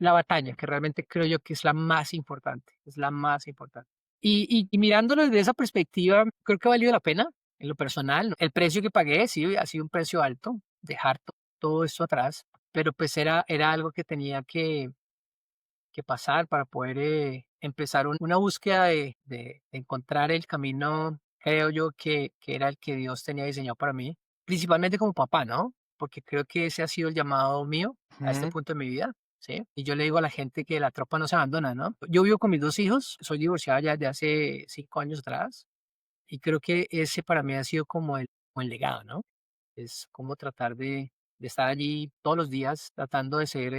batalla, que realmente creo yo que es la más importante, es la más importante. Y mirándolo desde esa perspectiva, creo que ha valido la pena, en lo personal. El precio que pagué, sí, ha sido un precio alto, dejar todo esto atrás, pero pues era algo que tenía que pasar para poder empezar una búsqueda de encontrar el camino, creo yo, que era el que Dios tenía diseñado para mí, principalmente como papá, ¿no? porque creo que ese ha sido el llamado mío a este Ujú. punto de mi vida, ¿sí? Y yo le digo a la gente que la tropa no se abandona, ¿no? Yo vivo con mis 2 hijos, soy divorciada ya de hace 5 años atrás, y creo que ese para mí ha sido como el legado, ¿no? Es como tratar de estar allí todos los días, tratando de ser,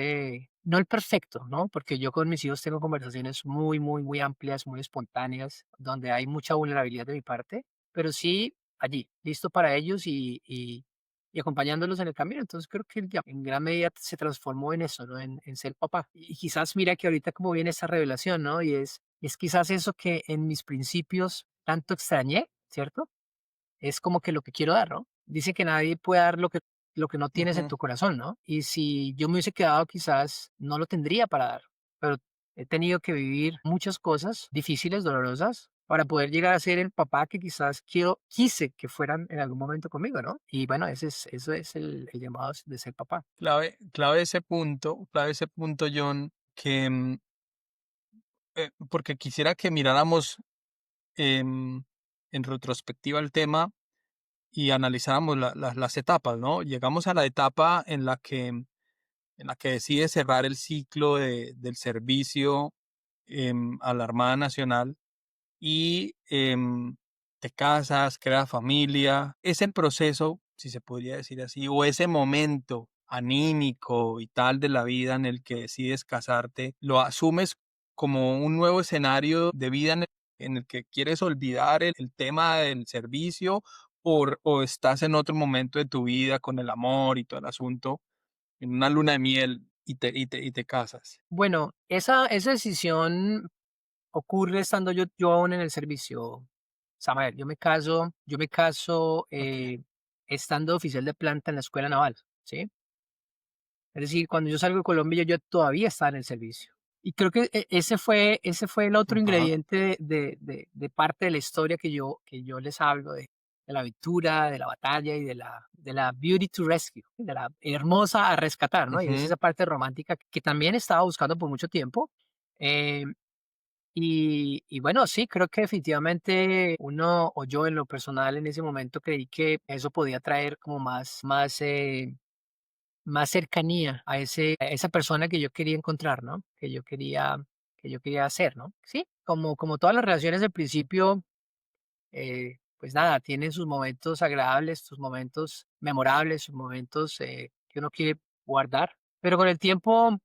no el perfecto, ¿no? Porque yo con mis hijos tengo conversaciones muy, muy, muy amplias, muy espontáneas, donde hay mucha vulnerabilidad de mi parte, pero sí allí, listo para ellos y acompañándolos en el camino. Entonces creo que ya en gran medida se transformó en eso, ¿no? En ser papá. Y quizás mira que ahorita como viene esa revelación, ¿no? Y es quizás eso que en mis principios tanto extrañé, ¿cierto? Es como que lo que quiero dar, ¿no? Dice que nadie puede dar lo que no tienes en Ujú. tu corazón, ¿no? Y si yo me hubiese quedado, quizás no lo tendría para dar, pero he tenido que vivir muchas cosas difíciles, dolorosas, para poder llegar a ser el papá que quizás quise que fueran en algún momento conmigo, ¿no? Y bueno, eso es el llamado de ser papá. Clave ese punto, John, que, porque quisiera que miráramos em, en retrospectiva el tema y analizáramos las etapas, ¿no? Llegamos a la etapa en la que decides cerrar el ciclo del servicio a la Armada Nacional y te casas, creas familia. Ese proceso, si se podría decir así, o ese momento anímico y tal de la vida en el que decides casarte, lo asumes como un nuevo escenario de vida en el que quieres olvidar el tema del servicio o estás en otro momento de tu vida con el amor y todo el asunto, en una luna de miel y te casas. Bueno, esa decisión ocurre estando yo aún en el servicio, Samuel. Yo me caso Ok. estando oficial de planta en la escuela naval, ¿sí? Es decir, cuando yo salgo de Colombia, yo todavía estaba en el servicio. Y creo que ese fue el otro Ajá. ingrediente de parte de la historia que yo les hablo, de la aventura, de la batalla y de la beauty to rescue, de la hermosa a rescatar, ¿no? Y es Ujú. esa parte romántica que también estaba buscando por mucho tiempo. Eh, y bueno, sí, creo que definitivamente uno, o yo en lo personal en ese momento creí que eso podía traer como más cercanía a esa persona que yo quería encontrar, ¿no? Que yo quería hacer, ¿no? Sí, como todas las relaciones del principio, pues nada, tienen sus momentos agradables, sus momentos memorables, sus momentos que uno quiere guardar, pero con el tiempo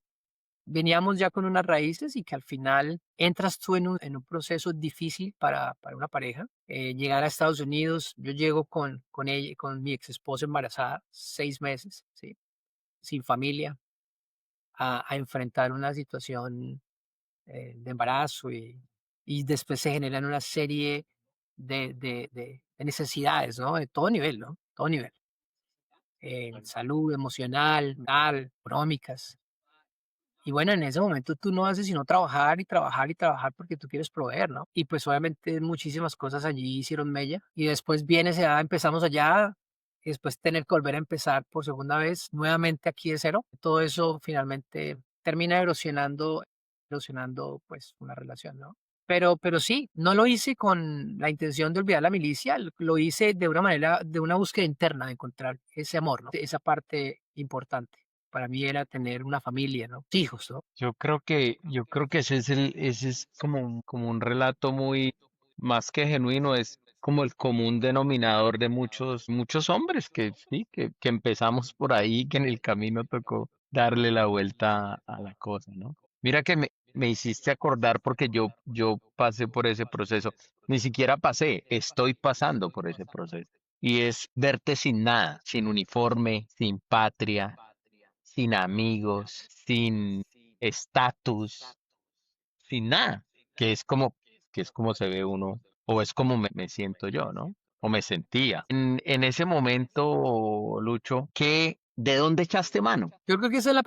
veníamos ya con unas raíces y que al final entras tú en un proceso difícil para una pareja. Llegar a Estados Unidos, yo llego con ella, con mi ex esposa embarazada, 6 meses, ¿sí? Sin familia, a enfrentar una situación de embarazo y después se generan una serie de necesidades, ¿no? De todo nivel, ¿no? Todo nivel. Salud, emocional, mental, económicas. Y bueno, en ese momento tú no haces sino trabajar y trabajar y trabajar porque tú quieres proveer, ¿no? Y pues obviamente muchísimas cosas allí hicieron mella. Y después empezamos allá, y después tener que volver a empezar por segunda vez, nuevamente aquí de cero. Todo eso finalmente termina erosionando pues una relación, ¿no? Pero sí, no lo hice con la intención de olvidar la milicia, lo hice de una manera, de una búsqueda interna de encontrar ese amor, ¿no? Esa parte importante para mí era tener una familia, ¿no? Hijos, ¿no? Yo creo que ese es como un relato muy más que genuino, es como el común denominador de muchos hombres que sí, que empezamos por ahí, que en el camino tocó darle la vuelta a la cosa, ¿no? Mira que me hiciste acordar porque yo pasé por ese proceso. Ni siquiera pasé, estoy pasando por ese proceso. Y es verte sin nada, sin uniforme, sin patria, sin amigos, sin estatus, sin nada, que es como, que es como se ve uno, o es como me siento yo, ¿no? O me sentía. En ese momento, Lucho, ¿de dónde echaste mano? Yo creo que esa es la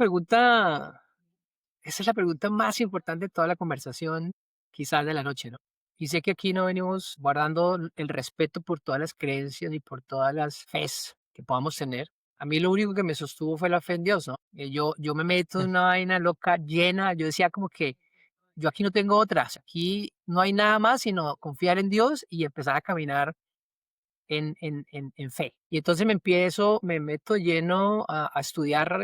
pregunta más importante de toda la conversación, quizás de la noche, ¿no? Y sé que aquí no venimos guardando el respeto por todas las creencias y por todas las fes que podamos tener. A mí lo único que me sostuvo fue la fe en Dios, ¿no? Yo me meto en una vaina loca, llena. Yo decía como que yo aquí no tengo otras. Aquí no hay nada más sino confiar en Dios y empezar a caminar en fe. Y entonces me meto lleno a estudiar,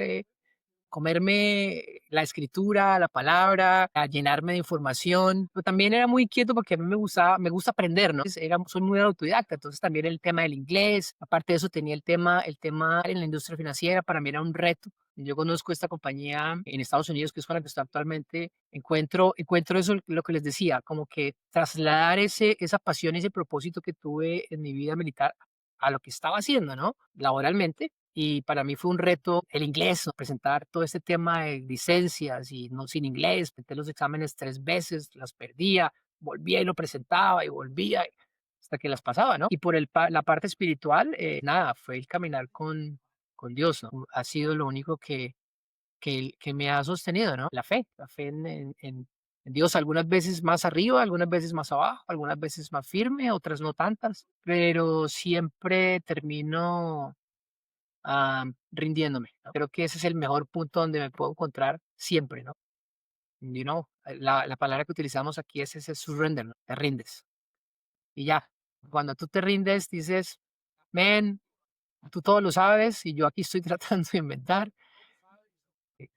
comerme la escritura, la palabra, a llenarme de información. Pero también era muy inquieto porque a mí me gusta aprender, ¿no? Soy muy autodidacta, entonces también el tema del inglés. Aparte de eso tenía el tema en la industria financiera, para mí era un reto. Yo conozco esta compañía en Estados Unidos, que es con la que estoy actualmente. Encuentro eso, lo que les decía, como que trasladar esa pasión, ese propósito que tuve en mi vida militar a lo que estaba haciendo, ¿no? Laboralmente. Y para mí fue un reto el inglés, ¿no? Presentar todo este tema de licencias y no sin inglés, presenté los exámenes 3 veces, las perdía, volvía y lo presentaba y volvía hasta que las pasaba, ¿no? Y por la parte espiritual, nada, fue el caminar con Dios, ¿no? Ha sido lo único que me ha sostenido, ¿no? La fe en Dios, algunas veces más arriba, algunas veces más abajo, algunas veces más firme, otras no tantas, pero siempre termino rindiéndome, ¿no? Creo que ese es el mejor punto donde me puedo encontrar siempre, ¿no? La palabra que utilizamos aquí es ese surrender, ¿no? Te rindes. Y ya, cuando tú te rindes, dices, man, tú todo lo sabes y yo aquí estoy tratando de inventar,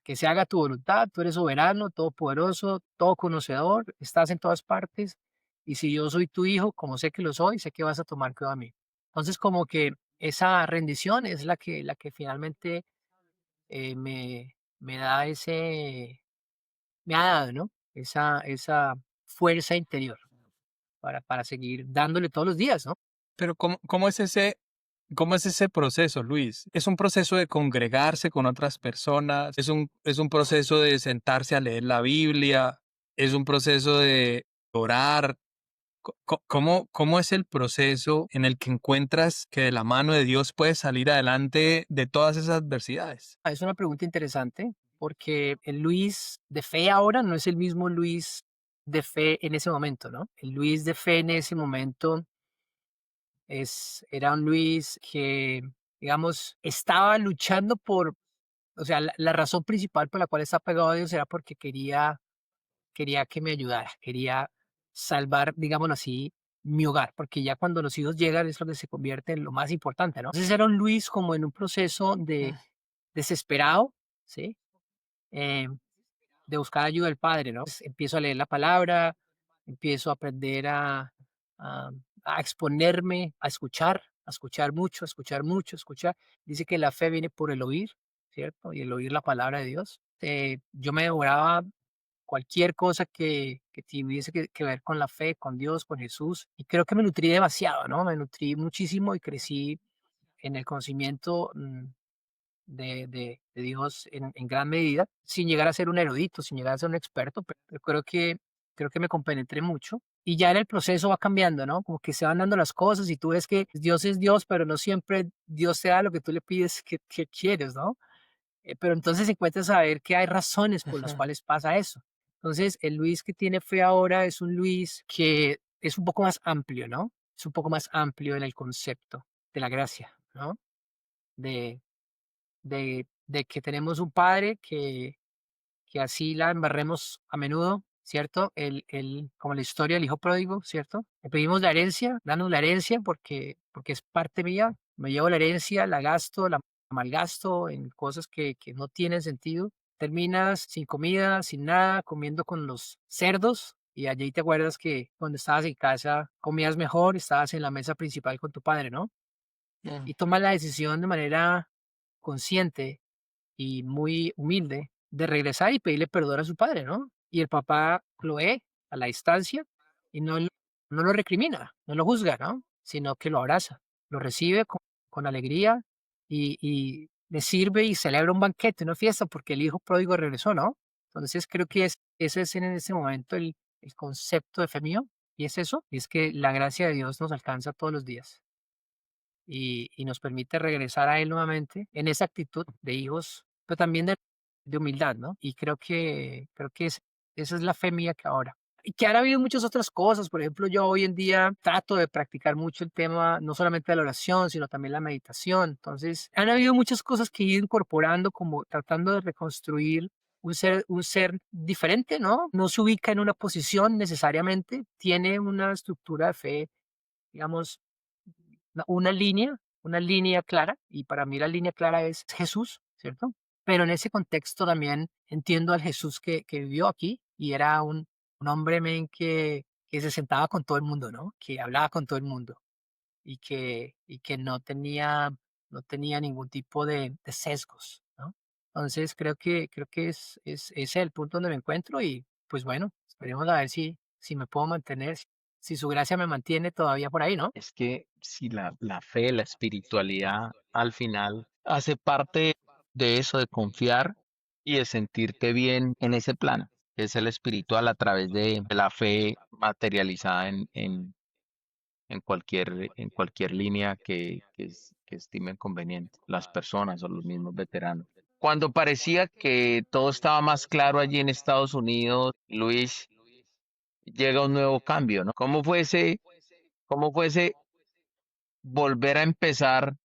que se haga tu voluntad, tú eres soberano, todopoderoso, todo conocedor, estás en todas partes, y si yo soy tu hijo, como sé que lo soy, sé que vas a tomar cuidado de mí. Entonces, como que esa rendición es la que finalmente me da me ha dado, ¿no? Esa fuerza interior para seguir dándole todos los días, ¿no? Pero cómo es ese proceso, Luis? ¿Es un proceso de congregarse con otras personas? ¿Es un proceso de sentarse a leer la Biblia? ¿Es un proceso de orar? ¿Cómo es el proceso en el que encuentras que de la mano de Dios puedes salir adelante de todas esas adversidades? Es una pregunta interesante porque el Luis de fe ahora no es el mismo Luis de fe en ese momento, ¿no? El Luis de fe en ese momento era un Luis que, digamos, estaba luchando o sea, la razón principal por la cual está pegado a Dios era porque quería que me ayudara, quería salvar, digámoslo así, mi hogar, porque ya cuando los hijos llegan es lo que se convierte en lo más importante, ¿no? Entonces era un Luis como en un proceso de desesperado, ¿sí? Eh, de buscar ayuda del Padre, ¿no? Pues, empiezo a leer la palabra, empiezo a aprender a, a exponerme, a escuchar mucho, a escuchar mucho, a escuchar. Dice que la fe viene por el oír, ¿cierto? Y el oír la palabra de Dios. Yo me devoraba cualquier cosa que tuviese que ver con la fe, con Dios, con Jesús. Y creo que me nutrí demasiado, ¿no? Me nutrí muchísimo y crecí en el conocimiento de Dios en gran medida, sin llegar a ser un erudito, sin llegar a ser un experto, pero creo que me compenetré mucho. Y ya en el proceso va cambiando, ¿no? Como que se van dando las cosas y tú ves que Dios es Dios, pero no siempre Dios te da lo que tú le pides que quieres, ¿no? Pero entonces encuentras a ver que hay razones por las cuales pasa eso. Entonces, el Luis que tiene fe ahora es un Luis que es un poco más amplio, ¿no? Es un poco más amplio en el concepto de la gracia, ¿no? De, de que tenemos un padre que así la embarremos a menudo, ¿cierto? Como la historia del hijo pródigo, ¿cierto? Le pedimos la herencia, danos la herencia porque es parte mía, me llevo la herencia, la gasto, la malgasto en cosas que no tienen sentido. Terminas sin comida, sin nada, comiendo con los cerdos. Y allí te acuerdas que cuando estabas en casa comías mejor, estabas en la mesa principal con tu padre, ¿no? Mm. Y tomas la decisión de manera consciente y muy humilde de regresar y pedirle perdón a su padre, ¿no? Y el papá lo ve a la distancia y no lo recrimina, no lo juzga, ¿no? Sino que lo abraza, lo recibe con alegría y le sirve y celebra un banquete, una fiesta, porque el hijo pródigo regresó, ¿no? Entonces creo que ese es en ese momento el concepto de fe mío, y es eso, y es que la gracia de Dios nos alcanza todos los días y nos permite regresar a Él nuevamente en esa actitud de hijos, pero también de humildad, ¿no? Y creo que esa es la fe mía que ahora. Y que ahora ha habido muchas otras cosas. Por ejemplo, yo hoy en día trato de practicar mucho el tema, no solamente de la oración, sino también la meditación. Entonces, han habido muchas cosas que he ido incorporando, como tratando de reconstruir un ser diferente, ¿no? No se ubica en una posición necesariamente, tiene una estructura de fe, digamos, una línea clara, y para mí la línea clara es Jesús, ¿cierto? Pero en ese contexto también entiendo al Jesús que vivió aquí y era un hombre men, que se sentaba con todo el mundo, ¿no? Que hablaba con todo el mundo y que no tenía ningún tipo de sesgos, ¿no? Entonces creo que es el punto donde me encuentro y pues bueno, esperemos a ver si me puedo mantener, si su gracia me mantiene todavía por ahí, ¿no? Es que si la fe, la espiritualidad al final hace parte de eso, de confiar y de sentirte bien en ese plano, que es el espiritual a través de la fe materializada en cualquier línea que estimen conveniente, las personas o los mismos veteranos. Cuando parecía que todo estaba más claro allí en Estados Unidos, Luis, llega un nuevo cambio, ¿no? ¿Cómo fue ese volver a empezar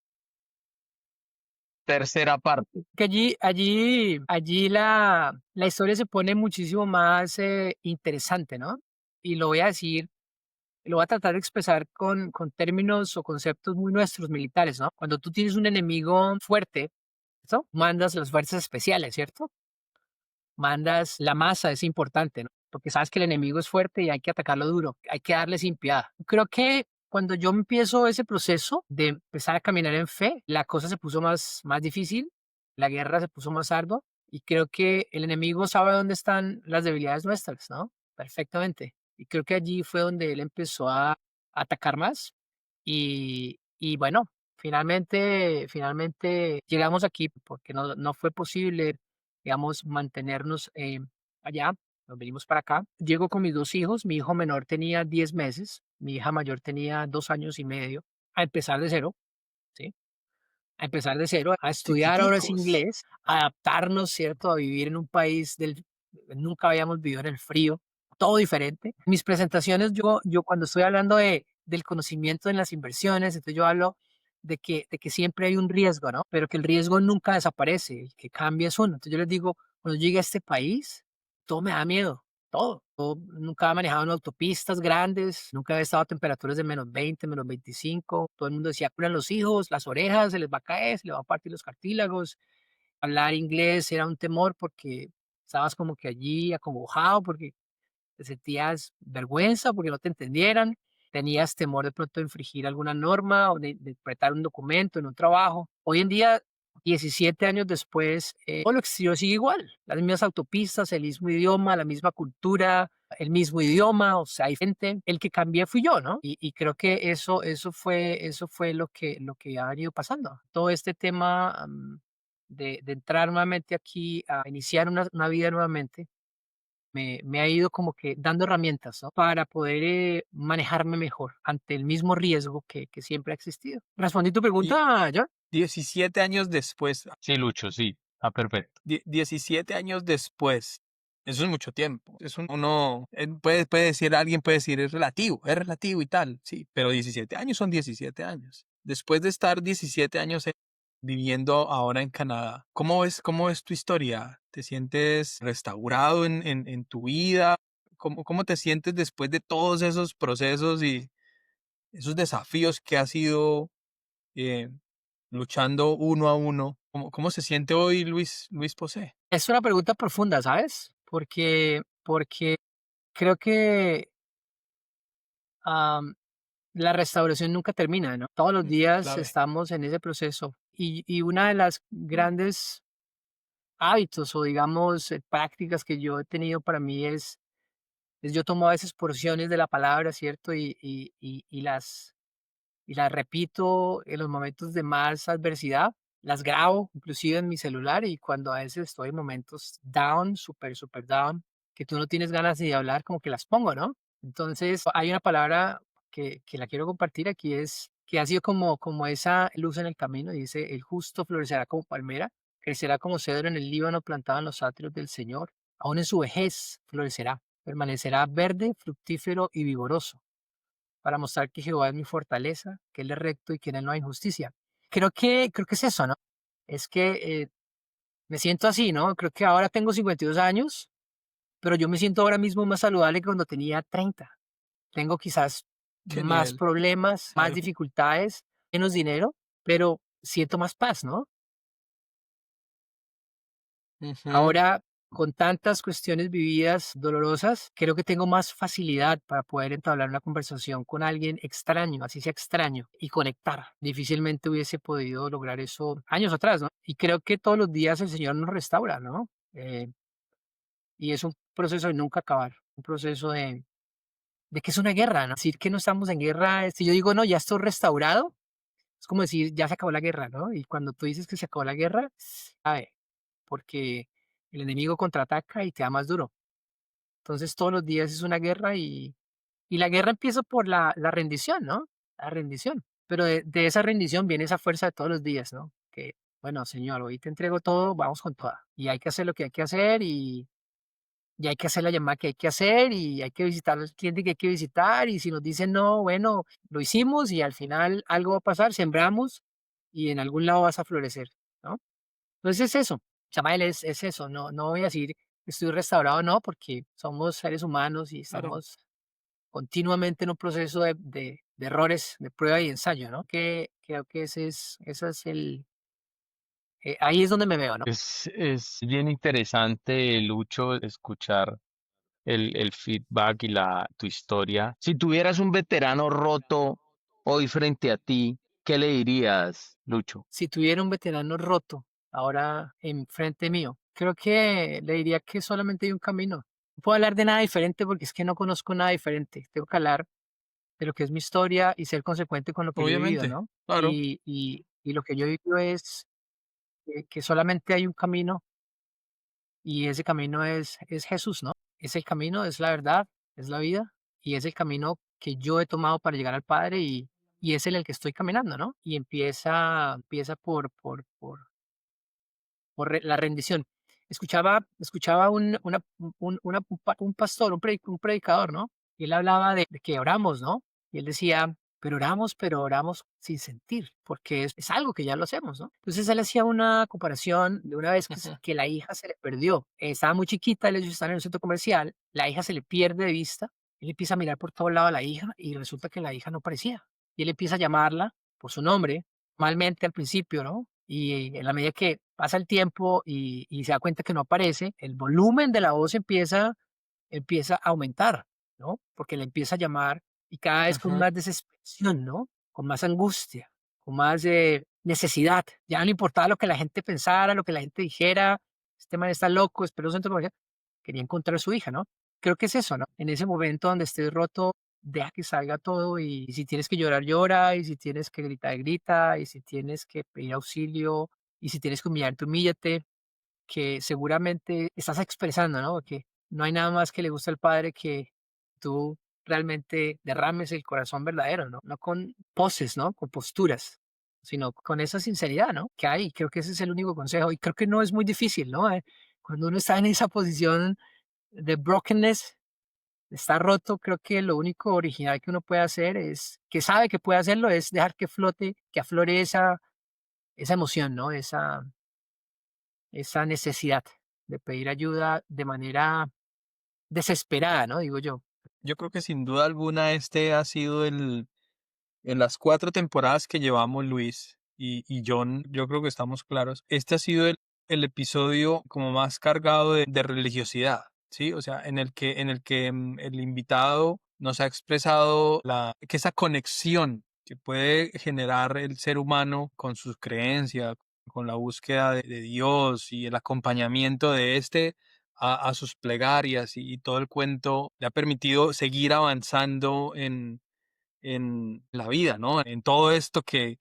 tercera parte? Que allí la historia se pone muchísimo más interesante, ¿no? Y lo voy a tratar de expresar con términos o conceptos muy nuestros militares, ¿no? Cuando tú tienes un enemigo fuerte, ¿cierto? Mandas las fuerzas especiales, ¿cierto? Mandas la masa, es importante, ¿no? Porque sabes que el enemigo es fuerte y hay que atacarlo duro, hay que darle sin piedad. Creo que cuando yo empiezo ese proceso de empezar a caminar en fe, la cosa se puso más difícil, la guerra se puso más ardua y creo que el enemigo sabe dónde están las debilidades nuestras, ¿no? Perfectamente. Y creo que allí fue donde él empezó a atacar más y bueno, finalmente llegamos aquí porque no fue posible, digamos, mantenernos allá. Nos venimos para acá. Llego con mis dos hijos. Mi hijo menor tenía 10 meses. Mi hija mayor tenía 2 años y medio. A empezar de cero, ¿sí? A empezar de cero, a estudiar ahora sí Chiquiticos. inglés, a adaptarnos, ¿cierto? A vivir en un país nunca habíamos vivido en el frío, todo diferente. Mis presentaciones, yo cuando estoy hablando del conocimiento en las inversiones, entonces yo hablo de que siempre hay un riesgo, ¿no? Pero que el riesgo nunca desaparece, el que cambia es uno. Entonces yo les digo, cuando llegue a este país, todo me da miedo, todo. Yo nunca había manejado en autopistas grandes, nunca había estado a temperaturas de -20, -25. Todo el mundo decía, curan los hijos, las orejas, se les va a caer, se les va a partir los cartílagos. Hablar inglés era un temor porque estabas como que allí acongojado, porque te sentías vergüenza porque no te entendieran, tenías temor de pronto de infringir alguna norma o de interpretar un documento en un trabajo. Hoy en día, 17 años después, todo lo exterior sigue igual. Las mismas autopistas, el mismo idioma, la misma cultura, el mismo idioma, o sea, hay gente. El que cambié fui yo, ¿no? Y creo que eso fue lo que ha venido pasando. Todo este tema de entrar nuevamente aquí a iniciar una vida nuevamente me ha ido como que dando herramientas, ¿no? Para poder manejarme mejor ante el mismo riesgo que siempre ha existido. ¿Respondí tu Y pregunta, John? 17 años después, Sí, Lucho, sí, está perfecto. 17 años después, eso es mucho tiempo. Puede decir, alguien puede decir, es relativo y tal, sí, pero 17 años son 17 años. Después de estar 17 años viviendo ahora en Canadá, ¿cómo es tu historia? ¿Te sientes restaurado en tu vida? ¿Cómo te sientes después de todos esos procesos y esos desafíos que has ido eh, luchando uno a uno? ¿Cómo se siente hoy Luis Posé? Es una pregunta profunda, ¿sabes? Porque creo que am, la restauración nunca termina, ¿no? Todos los Es días clave. estamos en ese proceso. Y una de las grandes hábitos o digamos prácticas que yo he tenido para mí es yo tomo a veces porciones de la palabra, ¿cierto? Y las repito en los momentos de más adversidad, las grabo inclusive en mi celular y cuando a veces estoy en momentos down, súper, súper down, que tú no tienes ganas ni de hablar, como que las pongo, ¿no? Entonces hay una palabra que la quiero compartir aquí, es que ha sido como esa luz en el camino, y dice, el justo florecerá como palmera, crecerá como cedro en el Líbano plantado en los atrios del Señor, aún en su vejez florecerá, permanecerá verde, fructífero y vigoroso para mostrar que Jehová es mi fortaleza, que Él es recto y que en Él no hay injusticia. Creo que es eso, ¿no? Es que me siento así, ¿no? Creo que ahora tengo 52 años, pero yo me siento ahora mismo más saludable que cuando tenía 30. Tengo quizás ¿Qué más nivel? problemas, más Claro. dificultades, menos dinero, pero siento más paz, ¿no? Ujú. Ahora, con tantas cuestiones vividas dolorosas, creo que tengo más facilidad para poder entablar una conversación con alguien extraño, así sea extraño, y conectar. Difícilmente hubiese podido lograr eso años atrás, ¿no? Y creo que todos los días el Señor nos restaura, ¿no? Y es un proceso de nunca acabar, un proceso de que es una guerra, ¿no? Decir que no estamos en guerra, si yo digo, no, ya estoy restaurado, es como decir, ya se acabó la guerra, ¿no? Y cuando tú dices que se acabó la guerra, porque el enemigo contraataca y te da más duro. Entonces todos los días es una guerra y la guerra empieza por la rendición, ¿no? La rendición. Pero de esa rendición viene esa fuerza de todos los días, ¿no? Que, bueno, Señor, hoy te entrego todo, vamos con toda. Y hay que hacer lo que hay que hacer y hay que hacer la llamada que hay que hacer y hay que visitar al cliente que hay que visitar. Y si nos dicen no, bueno, lo hicimos y al final algo va a pasar, sembramos y en algún lado vas a florecer, ¿no? Entonces es eso, Chamael, es eso, no voy a decir que estoy restaurado, no, porque somos seres humanos y Claro. estamos continuamente en un proceso de errores, de prueba y ensayo, ¿no? Que creo que ese es ahí es donde me veo, ¿no? Es bien interesante, Lucho, escuchar el feedback y tu historia. Si tuvieras un veterano roto hoy frente a ti, ¿qué le dirías, Lucho? Si tuviera un veterano roto ahora enfrente mío, creo que le diría que solamente hay un camino. No puedo hablar de nada diferente porque es que no conozco nada diferente. Tengo que hablar de lo que es mi historia y ser consecuente con lo que yo he vivido, Obviamente, ¿no? claro. Y lo que yo he vivido es que solamente hay un camino y ese camino es Jesús, ¿no? Es el camino, es la verdad, es la vida y es el camino que yo he tomado para llegar al Padre y es el que estoy caminando, ¿no? Y empieza por la rendición. Escuchaba un pastor, un predicador, ¿no? Y él hablaba de que oramos, ¿no? Y él decía, pero oramos sin sentir, porque es algo que ya lo hacemos, ¿no? Entonces él hacía una comparación de una vez Ujú. que la hija se le perdió. Estaba muy chiquita, ellos están en un centro comercial, la hija se le pierde de vista, él empieza a mirar por todo lado a la hija y resulta que la hija no aparecía. Y él empieza a llamarla por su nombre, malmente al principio, ¿no? Y en la medida que pasa el tiempo y se da cuenta que no aparece, el volumen de la voz empieza a aumentar, ¿no? Porque le empieza a llamar y cada vez con Ujú. más desesperación, ¿no? Con más angustia, con más necesidad. Ya no le importaba lo que la gente pensara, lo que la gente dijera, este man está loco, espero un centro comercial. Quería encontrar a su hija, ¿no? Creo que es eso, ¿no? En ese momento donde estés roto, deja que salga todo y si tienes que llorar, llora, y si tienes que gritar, grita, y si tienes que pedir auxilio, y si tienes que humillarte, humíllate, que seguramente estás expresando, ¿no? Que no hay nada más que le guste al Padre que tú realmente derrames el corazón verdadero, ¿no? No con poses, ¿no? Con posturas, sino con esa sinceridad, ¿no? Que hay. Creo que ese es el único consejo y creo que no es muy difícil, ¿no? Cuando uno está en esa posición de brokenness, está roto, creo que lo único original que uno puede hacer es, que sabe que puede hacerlo, es dejar que flote, que aflore esa emoción, ¿no? Esa necesidad de pedir ayuda de manera desesperada, ¿no? Digo yo. Yo creo que sin duda alguna este ha sido en las 4 temporadas que llevamos Luis y John, yo creo que estamos claros. Este ha sido el episodio como más cargado de religiosidad, ¿sí? O sea, en el que el invitado nos ha expresado que esa conexión que puede generar el ser humano con sus creencias, con la búsqueda de Dios y el acompañamiento de este a sus plegarias y todo el cuento le ha permitido seguir avanzando en la vida, ¿no? En todo esto que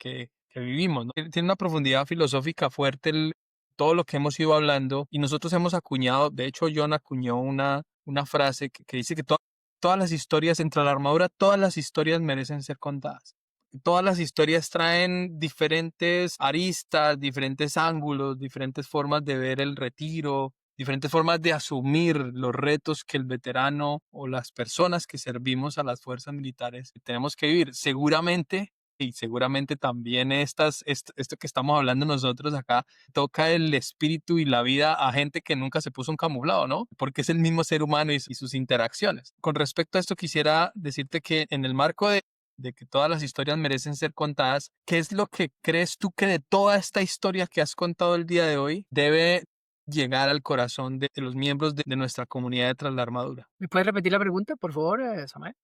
vivimos, ¿no? Tiene una profundidad filosófica fuerte todo lo que hemos ido hablando y nosotros hemos acuñado, de hecho John acuñó una frase que dice que todas las historias, entre la armadura, todas las historias merecen ser contadas. Todas las historias traen diferentes aristas, diferentes ángulos, diferentes formas de ver el retiro, diferentes formas de asumir los retos que el veterano o las personas que servimos a las fuerzas militares tenemos que vivir. Seguramente, y seguramente también esto que estamos hablando nosotros acá, toca el espíritu y la vida a gente que nunca se puso un camuflado, ¿no? Porque es el mismo ser humano y sus interacciones. Con respecto a esto, quisiera decirte que en el marco de que todas las historias merecen ser contadas. ¿Qué es lo que crees tú que de toda esta historia que has contado el día de hoy debe llegar al corazón de los miembros de nuestra comunidad de Tras la Armadura? ¿Me puedes repetir la pregunta, por favor, Samael?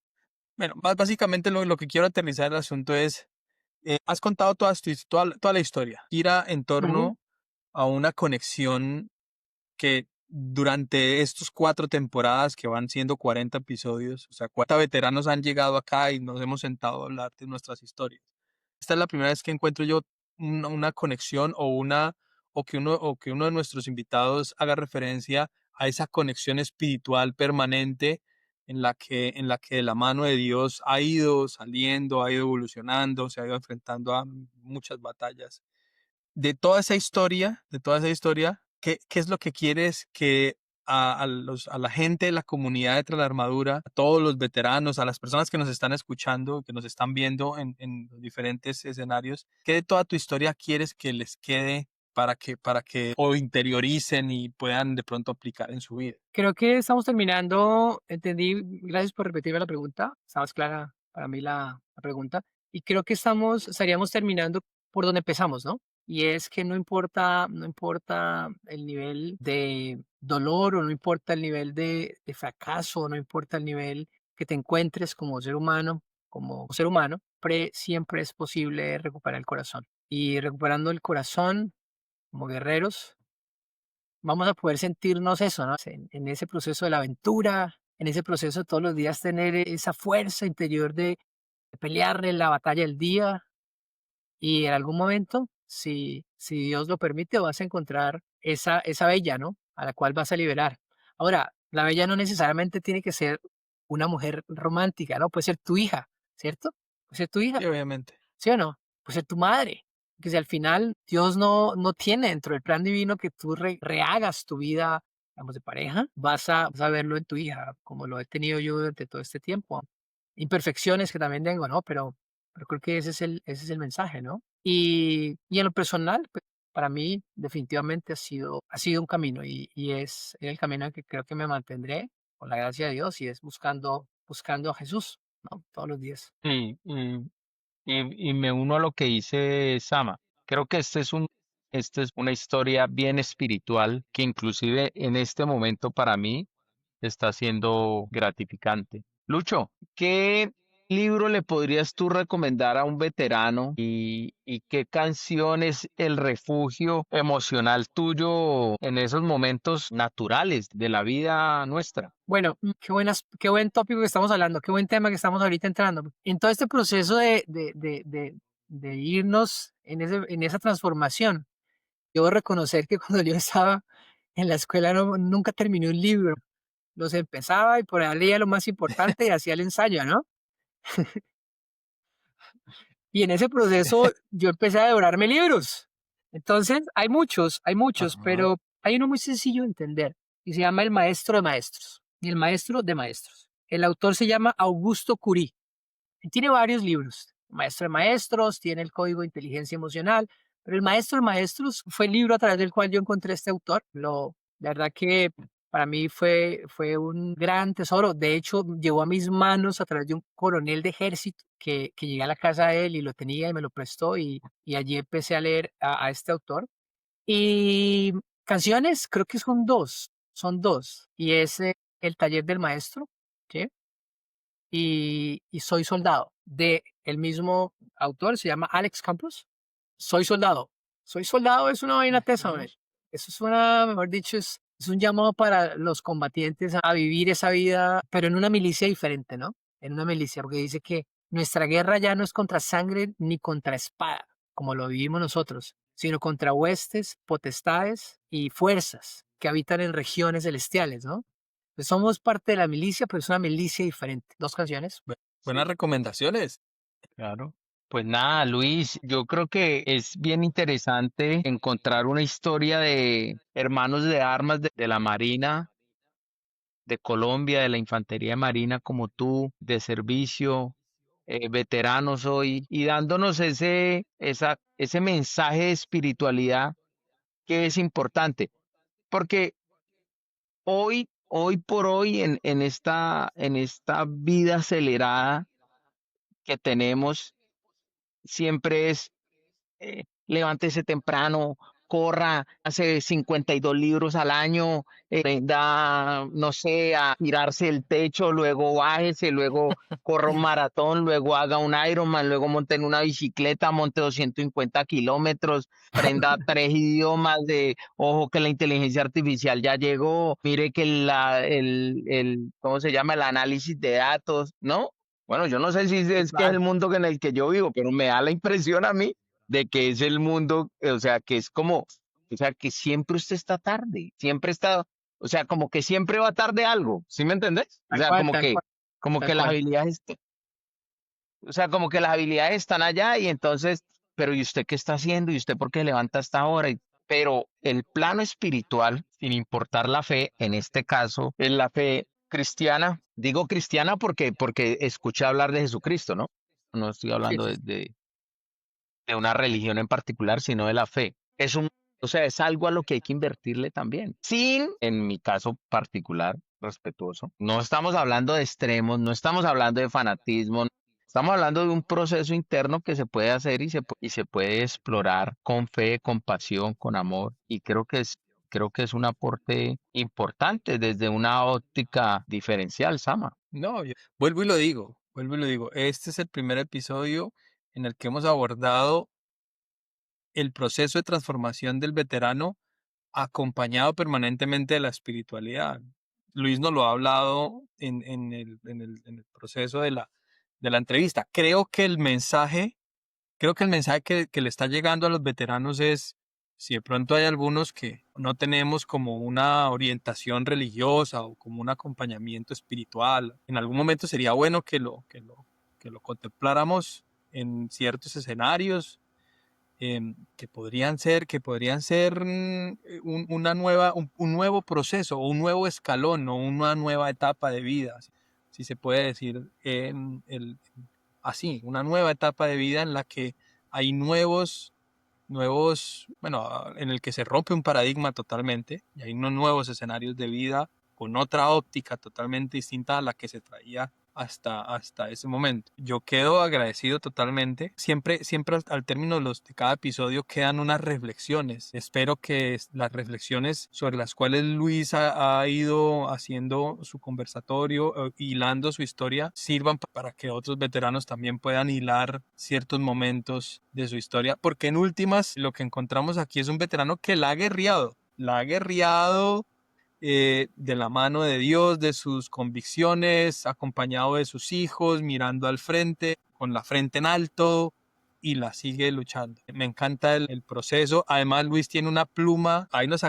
Bueno, básicamente lo que quiero aterrizar el asunto es, has contado toda la historia, gira en Ujú. torno a una conexión que durante estos 4 temporadas que van siendo 40 episodios, o sea, 40 veteranos han llegado acá y nos hemos sentado a hablar de nuestras historias. Esta es la primera vez que encuentro yo una conexión o que uno de nuestros invitados haga referencia a esa conexión espiritual permanente en la que la mano de Dios ha ido saliendo, ha ido evolucionando, se ha ido enfrentando a muchas batallas de toda esa historia, ¿qué es lo que quieres que a la gente de la comunidad de Tras la Armadura, a todos los veteranos, a las personas que nos están escuchando, que nos están viendo en los diferentes escenarios, qué de toda tu historia quieres que les quede para que o interioricen y puedan de pronto aplicar en su vida? Creo que estamos terminando, entendí, gracias por repetirme la pregunta, estaba más clara para mí la pregunta, y creo que estaríamos terminando por donde empezamos, ¿no? Y es que no importa el nivel de dolor o no importa el nivel de fracaso, o no importa el nivel que te encuentres como ser humano, siempre es posible recuperar el corazón. Y recuperando el corazón como guerreros, vamos a poder sentirnos eso, ¿no? En ese proceso de la aventura, en ese proceso de todos los días tener esa fuerza interior de pelearle la batalla del día y en algún momento, si Dios lo permite, vas a encontrar esa bella, ¿no? A la cual vas a liberar. Ahora, la bella no necesariamente tiene que ser una mujer romántica, ¿no? Puede ser tu hija, ¿cierto? Puede ser tu hija. Sí, obviamente. ¿Sí o no? Pues ser tu madre. Que si al final Dios no tiene dentro del plan divino que tú rehagas tu vida, digamos, de pareja, vas a verlo en tu hija, como lo he tenido yo durante todo este tiempo. Imperfecciones que también tengo, ¿no? Pero creo que ese es el mensaje, ¿no? Y en lo personal, pues, para mí definitivamente ha sido un camino y es el camino que creo que me mantendré con la gracia de Dios y es buscando a Jesús, ¿no? Todos los días. Sí, y me uno a lo que dice Sama. Creo que esta es una historia bien espiritual que inclusive en este momento para mí está siendo gratificante. Lucho, ¿qué libro le podrías tú recomendar a un veterano y qué canción es el refugio emocional tuyo en esos momentos naturales de la vida nuestra? Bueno, qué buen tópico que estamos hablando, qué buen tema que estamos ahorita entrando. En todo este proceso de irnos en esa transformación, debo reconocer que cuando yo estaba en la escuela nunca terminé un libro. Los empezaba y por ahí leía lo más importante y hacía el ensayo, ¿no? Y en ese proceso yo empecé a devorarme libros. Entonces, hay muchos, Ajá. pero hay uno muy sencillo de entender y se llama El Maestro de Maestros y El Maestro de Maestros. El autor se llama Augusto Curie y tiene varios libros. Maestro de Maestros, tiene el Código de Inteligencia Emocional, pero El Maestro de Maestros fue el libro a través del cual yo encontré a este autor. La verdad que para mí fue un gran tesoro. De hecho, llegó a mis manos a través de un coronel de ejército que llegué a la casa de él y lo tenía y me lo prestó y allí empecé a leer a este autor. Y canciones, creo que son dos. Y es El Taller del Maestro, ¿sí? Y Soy Soldado, de el mismo autor, se llama Alex Campos. Soy Soldado. Soy Soldado es una vaina tesa, hombre. Ujú. Eso es una, mejor dicho, es un llamado para los combatientes a vivir esa vida, pero en una milicia diferente, ¿no? En una milicia, porque dice que nuestra guerra ya no es contra sangre ni contra espada, como lo vivimos nosotros, sino contra huestes, potestades y fuerzas que habitan en regiones celestiales, ¿no? Pues somos parte de la milicia, pero es una milicia diferente. Dos canciones. Buenas Sí. recomendaciones. Claro. Pues nada, Luis, yo creo que es bien interesante encontrar una historia de hermanos de armas de la Marina de Colombia, de la Infantería Marina como tú, de servicio, veteranos hoy, y dándonos ese mensaje de espiritualidad que es importante, porque hoy por hoy en esta vida acelerada, que tenemos siempre es levántese temprano, corra, hace 52 libros al año, aprenda, no sé, a tirarse el techo, luego bájese, luego corra un maratón, luego haga un Ironman, luego monte en una bicicleta, monte 250 kilómetros, aprenda 3 idiomas de, ojo que la inteligencia artificial ya llegó, mire que ¿cómo se llama? El análisis de datos, ¿no? Bueno, yo no sé si Sí, es que es el claro, mundo en el que yo vivo, pero me da la impresión a mí de que es el mundo, o sea, que es como, o sea, que siempre usted está tarde, siempre está, o sea, como que siempre va tarde algo, ¿sí me entendés? O tal sea, cual, tal cual, como tal que las cual. habilidades, o sea, como que las habilidades están allá y entonces, pero ¿y usted qué está haciendo? ¿Y usted por qué levanta hasta ahora? Pero el plano espiritual, sin importar la fe, en este caso, es la fe cristiana. Digo cristiana porque escuché hablar de Jesucristo, ¿no? No estoy Sí, hablando sí, sí. de una religión en particular, sino de la fe. O sea, es algo a lo que hay que invertirle también. Sin, en mi caso particular, respetuoso, no estamos hablando de extremos, no estamos hablando de fanatismo, estamos hablando de un proceso interno que se puede hacer y se puede explorar con fe, con pasión, con amor. Y creo que es un aporte importante desde una óptica diferencial, Sama. No, vuelvo y lo digo, este es el primer episodio en el que hemos abordado el proceso de transformación del veterano acompañado permanentemente de la espiritualidad. Luis nos lo ha hablado en el proceso de la entrevista. Creo que el mensaje que le está llegando a los veteranos es, si de pronto hay algunos que no tenemos como una orientación religiosa o como un acompañamiento espiritual, en algún momento sería bueno que lo contempláramos en ciertos escenarios que podrían ser un nuevo proceso o un nuevo escalón o una nueva etapa de vida, si se puede decir así, una nueva etapa de vida en la que hay bueno, en el que se rompe un paradigma totalmente y hay unos nuevos escenarios de vida con otra óptica totalmente distinta a la que se traía hasta ese momento. Yo quedo agradecido totalmente. Siempre al término de cada episodio quedan unas reflexiones. Espero que las reflexiones sobre las cuales Luis ha ido haciendo su conversatorio, hilando su historia, sirvan para que otros veteranos también puedan hilar ciertos momentos de su historia. Porque en últimas, lo que encontramos aquí es un veterano que la ha guerreado de la mano de Dios, de sus convicciones, acompañado de sus hijos, mirando al frente, con la frente en alto y la sigue luchando. Me encanta el proceso. Además, Luis tiene una pluma. Ahí nos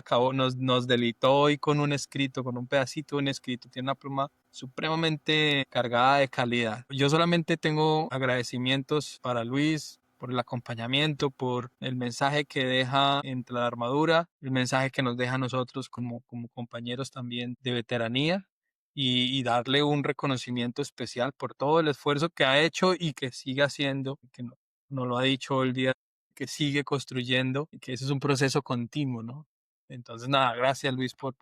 deleitó hoy con un escrito, con un pedacito de un escrito. Tiene una pluma supremamente cargada de calidad. Yo solamente tengo agradecimientos para Luis por el acompañamiento, por el mensaje que deja entre la armadura, el mensaje que nos deja a nosotros como compañeros también de veteranía y darle un reconocimiento especial por todo el esfuerzo que ha hecho y que sigue haciendo, que no lo ha dicho el día, que sigue construyendo y que ese es un proceso continuo, ¿no? Entonces, nada, gracias Luis por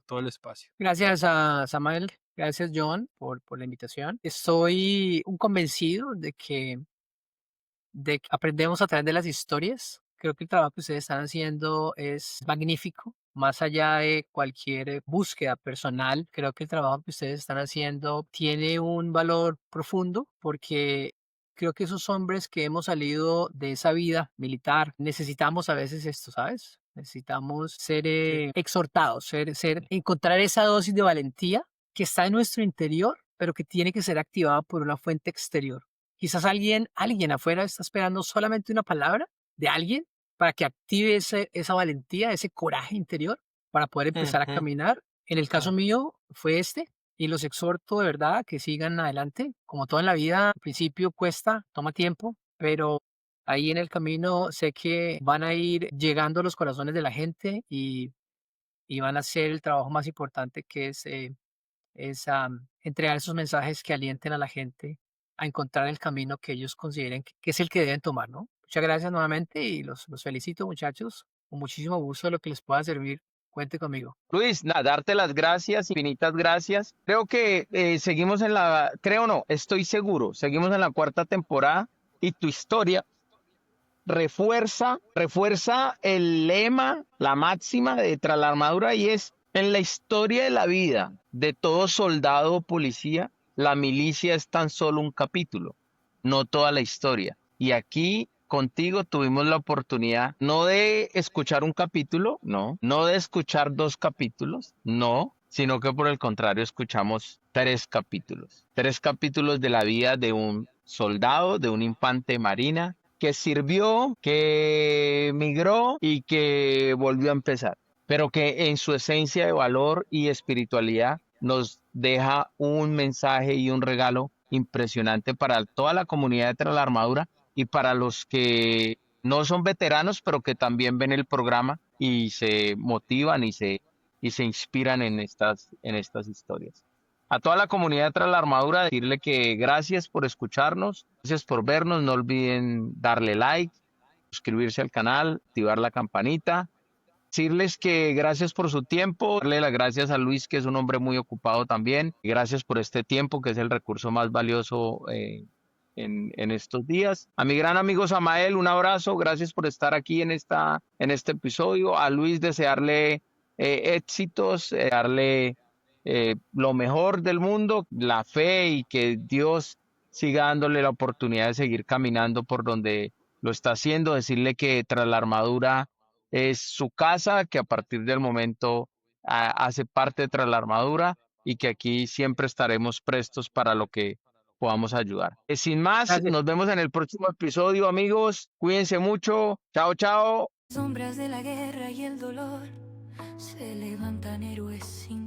todo el espacio. Gracias a Samuel, gracias John por la invitación. Estoy un convencido de que aprendemos a través de las historias. Creo que el trabajo que ustedes están haciendo es magnífico. Más allá de cualquier búsqueda personal, creo que el trabajo que ustedes están haciendo tiene un valor profundo porque creo que esos hombres que hemos salido de esa vida militar necesitamos a veces esto, ¿sabes? Necesitamos ser Sí. exhortados, encontrar esa dosis de valentía que está en nuestro interior, pero que tiene que ser activada por una fuente exterior. Quizás alguien afuera está esperando solamente una palabra de alguien para que active esa valentía, ese coraje interior para poder empezar a Ujú, caminar. En el caso claro. mío fue este y los exhorto de verdad que sigan adelante. Como todo en la vida, al principio cuesta, toma tiempo, pero ahí en el camino sé que van a ir llegando a los corazones de la gente y van a hacer el trabajo más importante que es entregar esos mensajes que alienten a la gente a encontrar el camino que ellos consideren que es el que deben tomar, ¿no? Muchas gracias nuevamente y los felicito, muchachos. Con muchísimo gusto de lo que les pueda servir cuente conmigo. Luis, nada, darte las gracias, infinitas gracias. Creo que seguimos creo no, estoy seguro, seguimos en la cuarta temporada y tu historia refuerza el lema, la máxima de Tras la Armadura, y es: en la historia de la vida de todo soldado o policía, la milicia es tan solo un capítulo, no toda la historia. Y aquí contigo tuvimos la oportunidad no de escuchar un capítulo, no de escuchar 2 capítulos, no, sino que por el contrario escuchamos 3 capítulos de la vida de un soldado, de un infante de marina, que sirvió, que migró y que volvió a empezar, pero que en su esencia de valor y espiritualidad nos deja un mensaje y un regalo impresionante para toda la comunidad de Tras la Armadura y para los que no son veteranos, pero que también ven el programa y se motivan y se inspiran en estas historias. A toda la comunidad de Tras la Armadura, decirle que gracias por escucharnos, gracias por vernos, no olviden darle like, suscribirse al canal, activar la campanita. Decirles que gracias por su tiempo, darle las gracias a Luis, que es un hombre muy ocupado también. Gracias por este tiempo, que es el recurso más valioso en estos días. A mi gran amigo Samael, un abrazo, gracias por estar aquí en este episodio. A Luis, desearle éxitos, darle lo mejor del mundo, la fe, y que Dios siga dándole la oportunidad de seguir caminando por donde lo está haciendo. Decirle que Tras la Armadura es su casa, que a partir del momento hace parte de Tras la Armadura y que aquí siempre estaremos prestos para lo que podamos ayudar. Sin más, Gracias. nos vemos en el próximo episodio, amigos. Cuídense mucho. Chao, chao. Sombras de la guerra y el dolor se levantan héroes sin